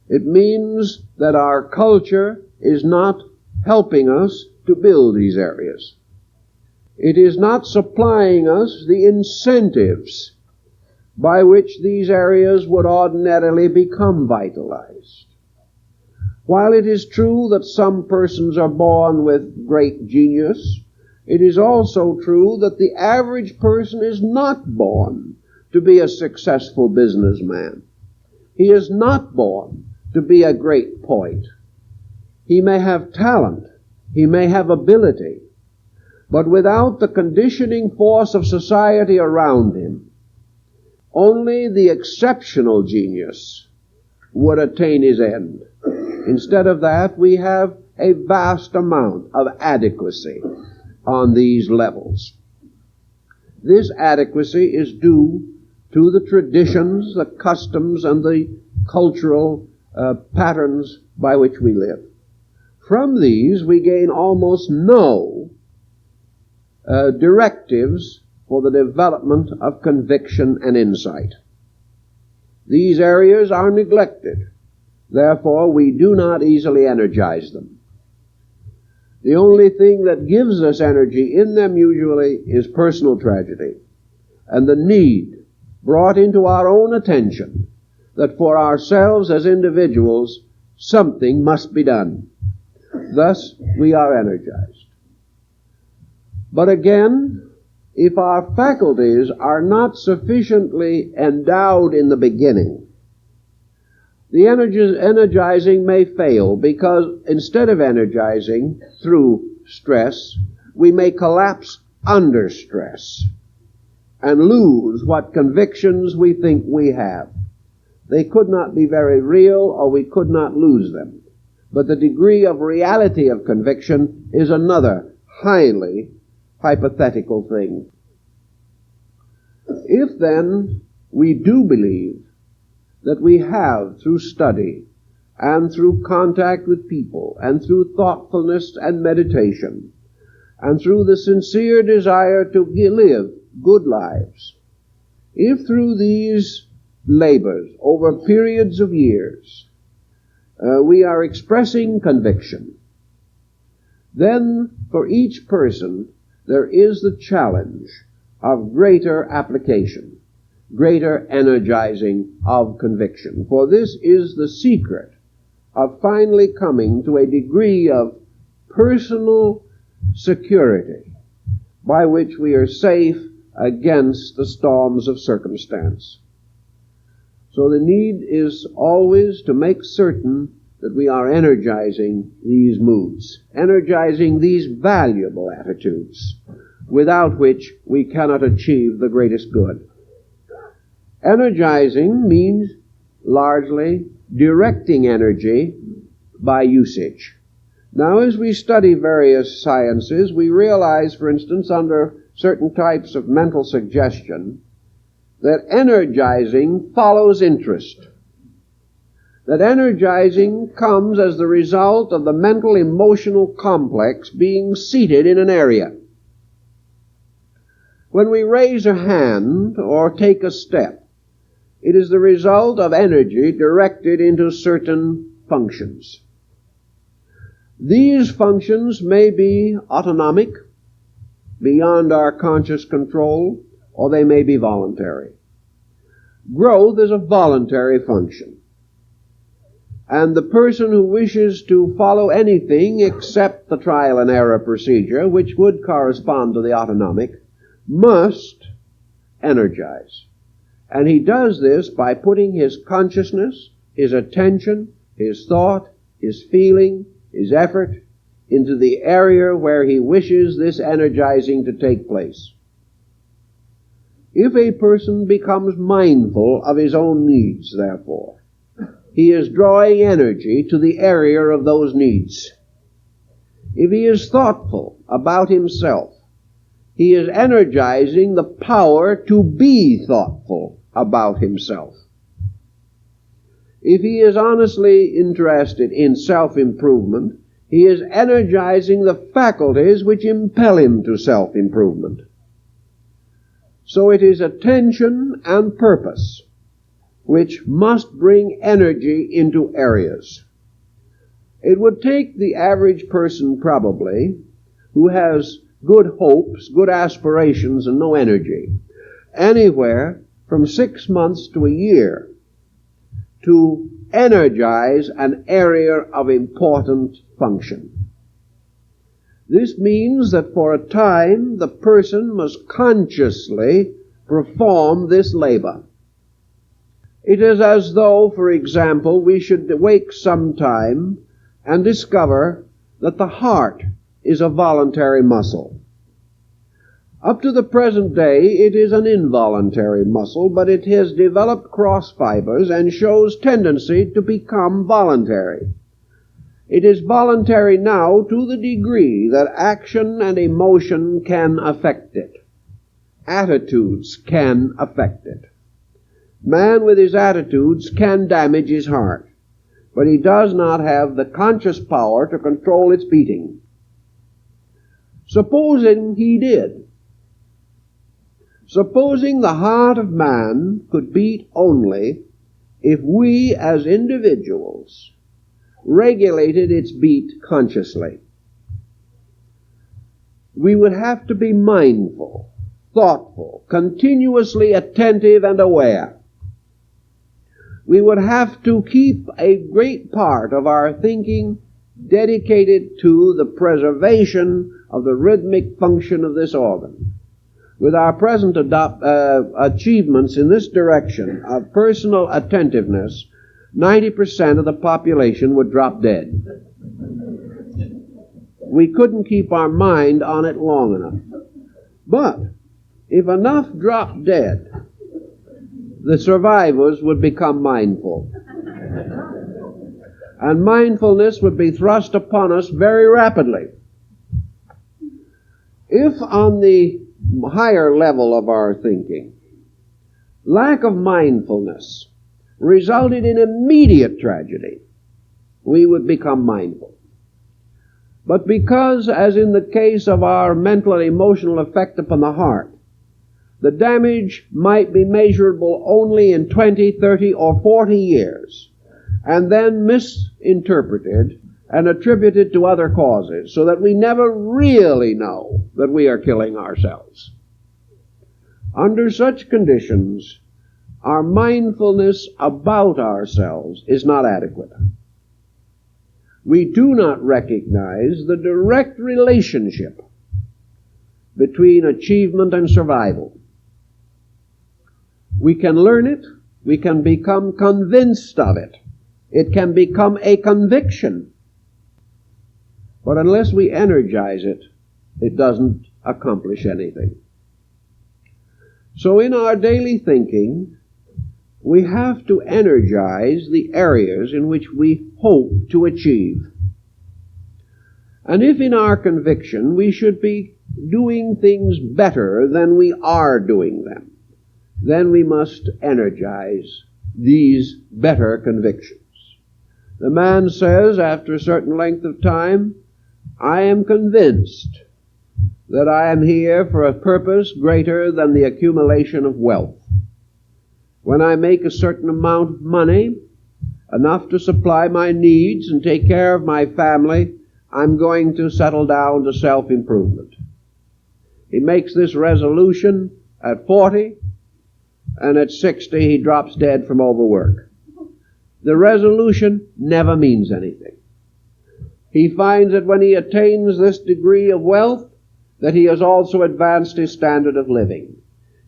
It means that our culture is not helping us to build these areas. It is not supplying us the incentives by which these areas would ordinarily become vitalized. While it is true that some persons are born with great genius, it is also true that the average person is not born to be a successful businessman. He is not born to be a great poet. He may have talent, he may have ability, but without the conditioning force of society around him, only the exceptional genius would attain his end. Instead of that, we have a vast amount of adequacy on these levels. This adequacy is due to the traditions, the customs, and the cultural patterns by which we live. From these, we gain almost no directives for the development of conviction and insight. These areas are neglected. Therefore, we do not easily energize them. The only thing that gives us energy in them usually is personal tragedy and the need brought into our own attention that for ourselves as individuals something must be done. Thus, we are energized. But again, if our faculties are not sufficiently endowed in the beginning, the energizing may fail because instead of energizing through stress, we may collapse under stress and lose what convictions we think we have. They could not be very real, or we could not lose them. But the degree of reality of conviction is another highly hypothetical thing. If then we do believe that we have, through study and through contact with people and through thoughtfulness and meditation and through the sincere desire to live good lives, if through these labors over periods of years we are expressing conviction, then for each person there is the challenge of greater application, greater energizing of conviction. For this is the secret of finally coming to a degree of personal security by which we are safe against the storms of circumstance. So the need is always to make certain that we are energizing these moods, energizing these valuable attitudes, without which we cannot achieve the greatest good. Energizing means largely directing energy by usage. Now, as we study various sciences, we realize, for instance, under certain types of mental suggestion, that energizing follows interest. That energizing comes as the result of the mental emotional complex being seated in an area. When we raise a hand or take a step, it is the result of energy directed into certain functions. These functions may be autonomic, beyond our conscious control, or they may be voluntary. Growth is a voluntary function. And the person who wishes to follow anything except the trial and error procedure, which would correspond to the autonomic, must energize. And he does this by putting his consciousness, his attention, his thought, his feeling, his effort into the area where he wishes this energizing to take place. If a person becomes mindful of his own needs, therefore, he is drawing energy to the area of those needs. If he is thoughtful about himself, he is energizing the power to be thoughtful about himself. If he is honestly interested in self-improvement, he is energizing the faculties which impel him to self-improvement. So it is attention and purpose which must bring energy into areas. It would take the average person probably, who has good hopes, good aspirations, and no energy, anywhere from 6 months to a year to energize an area of important function. This means that for a time the person must consciously perform this labor. It is as though, for example, we should wake sometime and discover that the heart is a voluntary muscle. Up to the present day, it is an involuntary muscle, but it has developed cross fibers and shows tendency to become voluntary. It is voluntary now to the degree that action and emotion can affect it. Attitudes can affect it. Man with his attitudes can damage his heart, but he does not have the conscious power to control its beating. Supposing he did. Supposing the heart of man could beat only if we as individuals regulated its beat consciously. We would have to be mindful, thoughtful, continuously attentive and aware. We would have to keep a great part of our thinking dedicated to the preservation of the rhythmic function of this organ. With our present achievements in this direction of personal attentiveness, 90% of the population would drop dead. We couldn't keep our mind on it long enough. But if enough dropped dead, the survivors would become mindful. And mindfulness would be thrust upon us very rapidly. If on the higher level of our thinking, lack of mindfulness resulted in immediate tragedy, we would become mindful. But because, as in the case of our mental and emotional effect upon the heart, the damage might be measurable only in 20, 30, or 40 years, and then misinterpreted and attributed to other causes, so that we never really know that we are killing ourselves. Under such conditions, our mindfulness about ourselves is not adequate. We do not recognize the direct relationship between achievement and survival. We can learn it, we can become convinced of it, it can become a conviction. But unless we energize it, it doesn't accomplish anything. So in our daily thinking, we have to energize the areas in which we hope to achieve. And if in our conviction we should be doing things better than we are doing them, then we must energize these better convictions. The man says, after a certain length of time, I am convinced that I am here for a purpose greater than the accumulation of wealth. When I make a certain amount of money, enough to supply my needs and take care of my family, I'm going to settle down to self-improvement. He makes this resolution at 40, and at 60 he drops dead from overwork. The resolution never means anything. He finds that when he attains this degree of wealth, that he has also advanced his standard of living.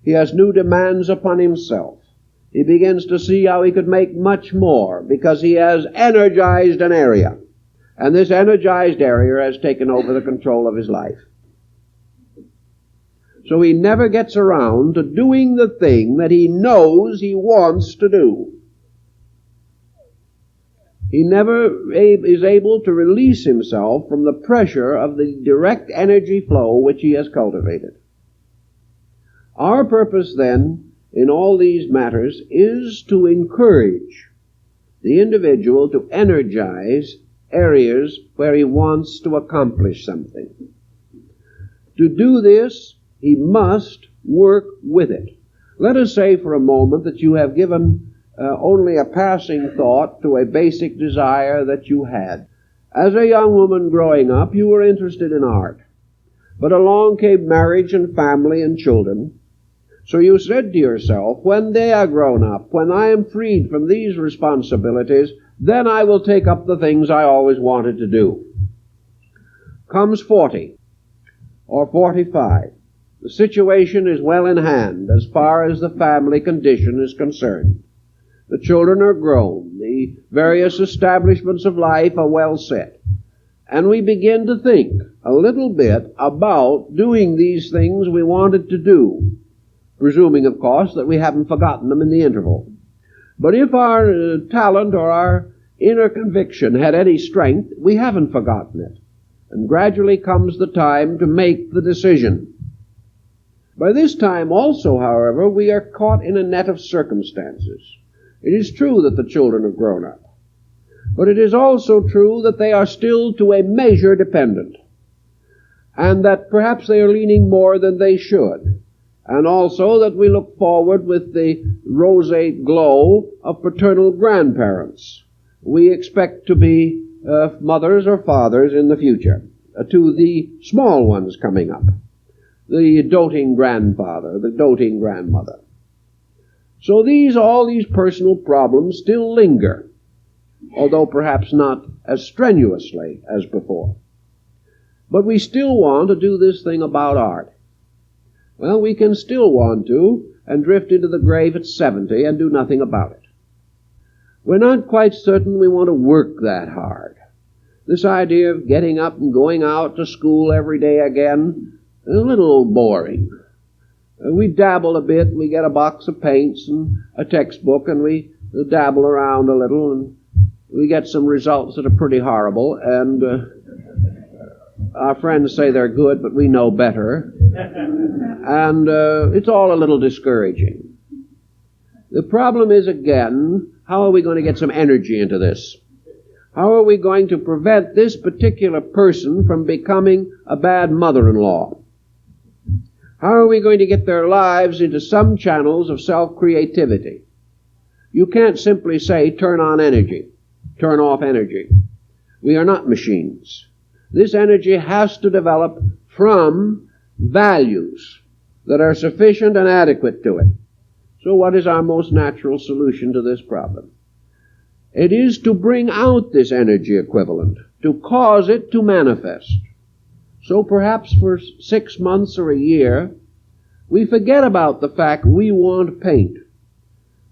He has new demands upon himself. He begins to see how he could make much more because he has energized an area. And this energized area has taken over the control of his life. So he never gets around to doing the thing that he knows he wants to do. He never is able to release himself from the pressure of the direct energy flow which he has cultivated. Our purpose then in all these matters is to encourage the individual to energize areas where he wants to accomplish something. To do this, he must work with it. Let us say for a moment that you have given only a passing thought to a basic desire that you had. As a young woman growing up, you were interested in art. But along came marriage and family and children. So you said to yourself, when they are grown up, when I am freed from these responsibilities, then I will take up the things I always wanted to do. Comes 40 or 45. The situation is well in hand as far as the family condition is concerned. The children are grown. The various establishments of life are well set. And we begin to think a little bit about doing these things we wanted to do, presuming, of course, that we haven't forgotten them in the interval. But if our talent or our inner conviction had any strength, we haven't forgotten it. And gradually comes the time to make the decision. By this time also, however, we are caught in a net of circumstances. It is true that the children have grown up, but it is also true that they are still to a measure dependent, and that perhaps they are leaning more than they should, and also that we look forward with the roseate glow of paternal grandparents. We expect to be mothers or fathers in the future, to the small ones coming up, the doting grandfather, the doting grandmother. So all these personal problems still linger, although perhaps not as strenuously as before. But we still want to do this thing about art. Well, we can still want to and drift into the grave at 70 and do nothing about it. We're not quite certain we want to work that hard. This idea of getting up and going out to school every day again is a little boring. We dabble a bit, we get a box of paints and a textbook, and we dabble around a little, and we get some results that are pretty horrible, and our friends say they're good, but we know better. And it's all a little discouraging. The problem is, again, how are we going to get some energy into this? How are we going to prevent this particular person from becoming a bad mother-in-law? How are we going to get their lives into some channels of self-creativity? You can't simply say, turn on energy, turn off energy. We are not machines. This energy has to develop from values that are sufficient and adequate to it. So what is our most natural solution to this problem? It is to bring out this energy equivalent, to cause it to manifest. So perhaps for 6 months or a year, we forget about the fact we want paint.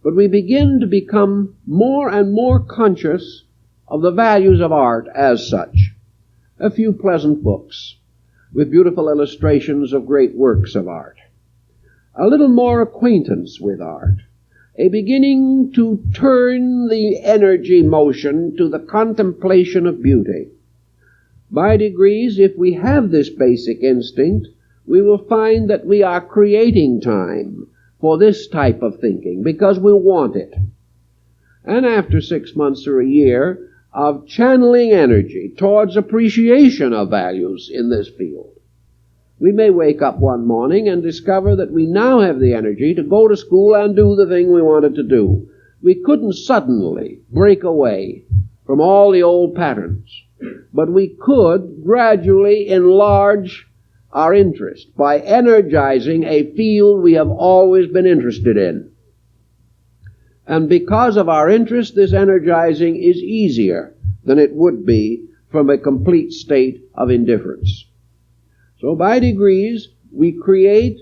But we begin to become more and more conscious of the values of art as such. A few pleasant books with beautiful illustrations of great works of art. A little more acquaintance with art. A beginning to turn the energy motion to the contemplation of beauty. By degrees, if we have this basic instinct, we will find that we are creating time for this type of thinking because we want it. And after 6 months or a year of channeling energy towards appreciation of values in this field, we may wake up one morning and discover that we now have the energy to go to school and do the thing we wanted to do. We couldn't suddenly break away from all the old patterns, but we could gradually enlarge our interest by energizing a field we have always been interested in. And because of our interest, this energizing is easier than it would be from a complete state of indifference. So by degrees, we create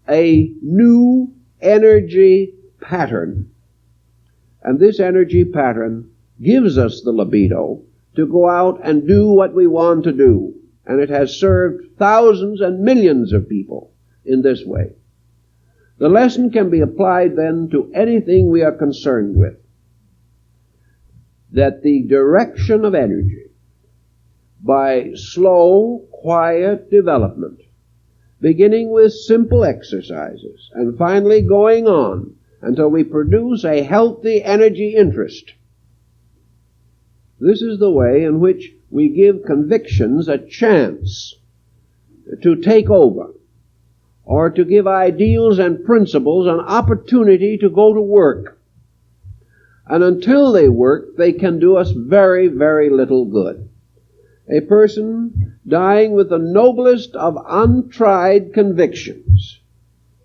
a new energy pattern. And this energy pattern gives us the libido to go out and do what we want to do. And it has served thousands and millions of people in this way. The lesson can be applied then to anything we are concerned with. That the direction of energy, by slow, quiet development, beginning with simple exercises, and finally going on until we produce a healthy energy interest. This is the way in which we give convictions a chance to take over, or to give ideals and principles an opportunity to go to work. And until they work, they can do us very, very little good. A person dying with the noblest of untried convictions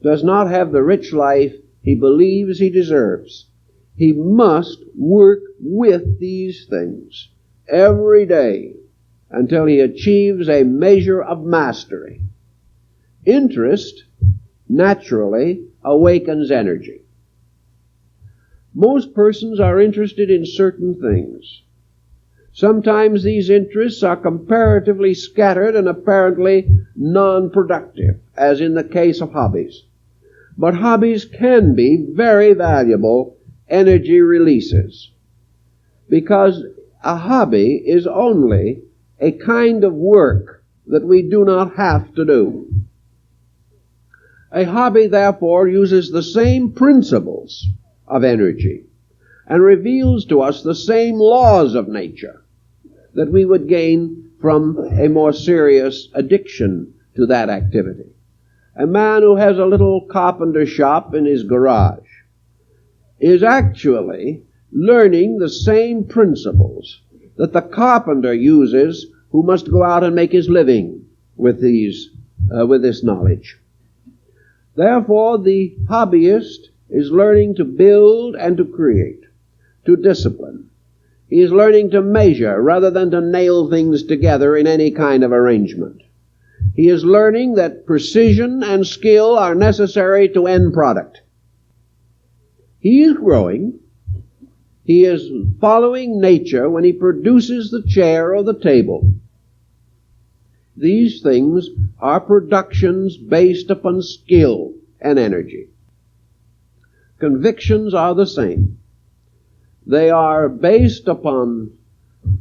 does not have the rich life he believes he deserves. He must work with these things every day until he achieves a measure of mastery. Interest naturally awakens energy. Most persons are interested in certain things. Sometimes these interests are comparatively scattered and apparently non-productive, as in the case of hobbies. But hobbies can be very valuable energy releases, because a hobby is only a kind of work that we do not have to do. A hobby, therefore, uses the same principles of energy and reveals to us the same laws of nature that we would gain from a more serious addiction to that activity. A man who has a little carpenter shop in his garage is actually learning the same principles that the carpenter uses who must go out and make his living with this knowledge. Therefore, the hobbyist is learning to build and to create, to discipline. He is learning to measure rather than to nail things together in any kind of arrangement. He is learning that precision and skill are necessary to end product. He is growing. He is following nature when he produces the chair or the table. These things are productions based upon skill and energy. Convictions are the same. They are based upon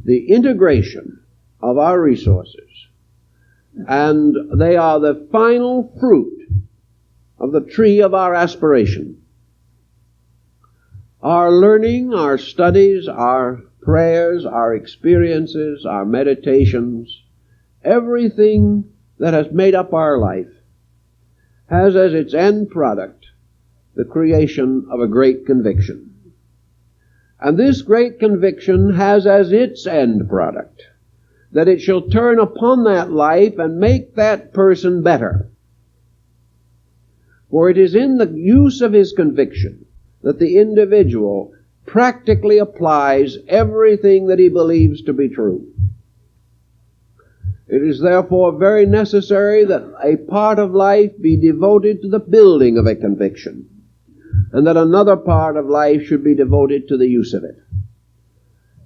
the integration of our resources, and they are the final fruit of the tree of our aspiration. Our learning, our studies, our prayers, our experiences, our meditations, everything that has made up our life has as its end product the creation of a great conviction. And this great conviction has as its end product that it shall turn upon that life and make that person better. For it is in the use of his conviction that the individual practically applies everything that he believes to be true. It is therefore very necessary that a part of life be devoted to the building of a conviction, and that another part of life should be devoted to the use of it.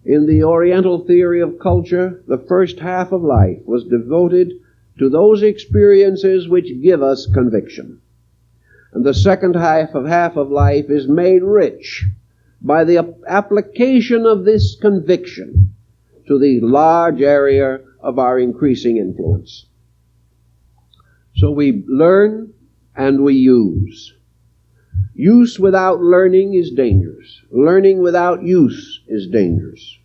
In the Oriental theory of culture, the first half of life was devoted to those experiences which give us conviction. And the second half of life is made rich by the application of this conviction to the large area of our increasing influence. So we learn and we use. Use without learning is dangerous. Learning without use is dangerous.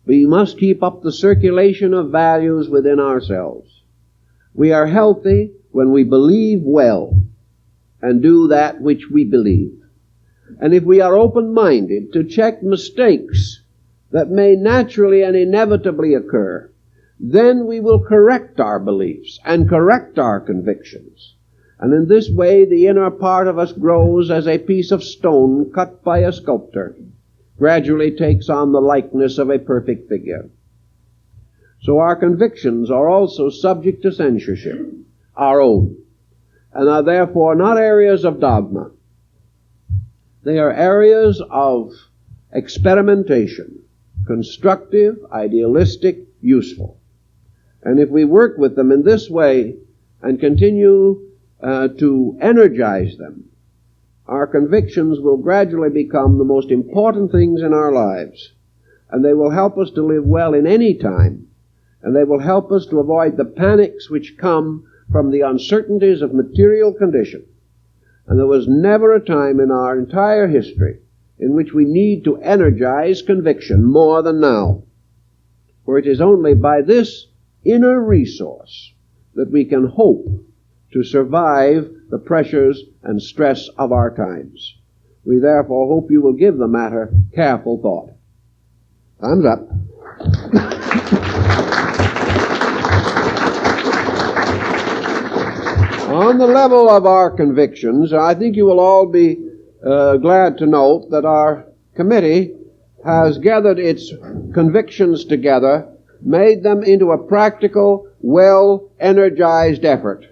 We must keep up the circulation of values within ourselves. We are healthy when we believe well and do that which we believe. And if we are open-minded to check mistakes that may naturally and inevitably occur, then we will correct our beliefs and correct our convictions. And in this way, the inner part of us grows as a piece of stone cut by a sculptor gradually takes on the likeness of a perfect figure. So our convictions are also subject to censorship, our own. and are therefore not areas of dogma. They are areas of experimentation, constructive, idealistic, useful. And if we work with them in this way and continue to energize them, our convictions will gradually become the most important things in our lives, and they will help us to live well in any time, and they will help us to avoid the panics which come from the uncertainties of material condition. And there was never a time in our entire history in which we need to energize conviction more than now. For it is only by this inner resource that we can hope to survive the pressures and stress of our times. We therefore hope you will give the matter careful thought. Thumbs up. On the level of our convictions, I think you will all be glad to note that our committee has gathered its convictions together, made them into a practical, well-energized effort,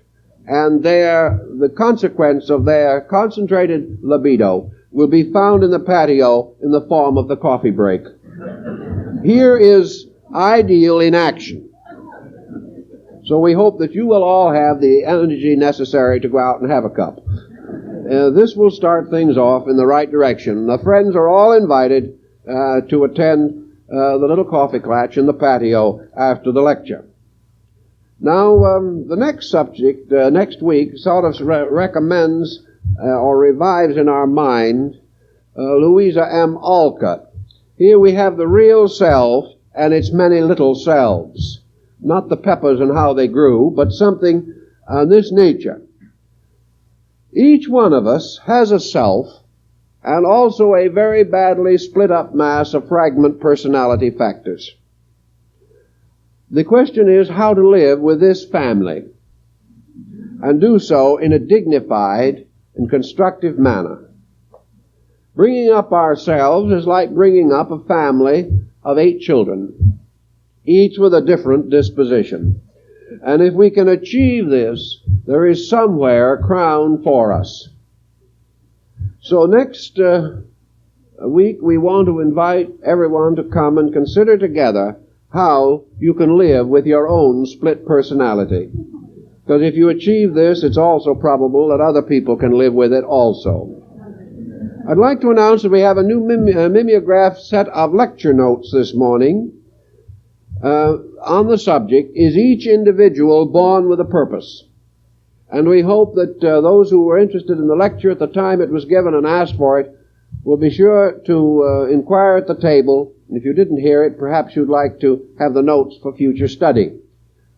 and the consequence of their concentrated libido will be found in the patio in the form of the coffee break. Here is ideal in action. So we hope that you will all have the energy necessary to go out and have a cup. This will start things off in the right direction. The friends are all invited to attend the little coffee klatch in the patio after the lecture. Now, the next subject, next week, sort of recommends or revives in our mind Louisa M. Alcott. Here we have the real self and its many little selves. Not the peppers and how they grew, but something on this nature. Each one of us has a self and also a very badly split up mass of fragment personality factors. The question is how to live with this family and do so in a dignified and constructive manner. Bringing up ourselves is like bringing up a family of 8 children, each with a different disposition. And if we can achieve this, there is somewhere a crown for us. So next week we want to invite everyone to come and consider together how you can live with your own split personality. Because if you achieve this, it's also probable that other people can live with it also. I'd like to announce that we have a new mimeograph set of lecture notes this morning on the subject, Is Each Individual Born with a Purpose? And we hope that those who were interested in the lecture at the time it was given and asked for it will be sure to inquire at the table. And if you didn't hear it, perhaps you'd like to have the notes for future study.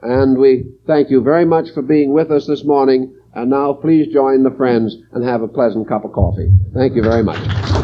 And we thank you very much for being with us this morning. And now please join the friends and have a pleasant cup of coffee. Thank you very much.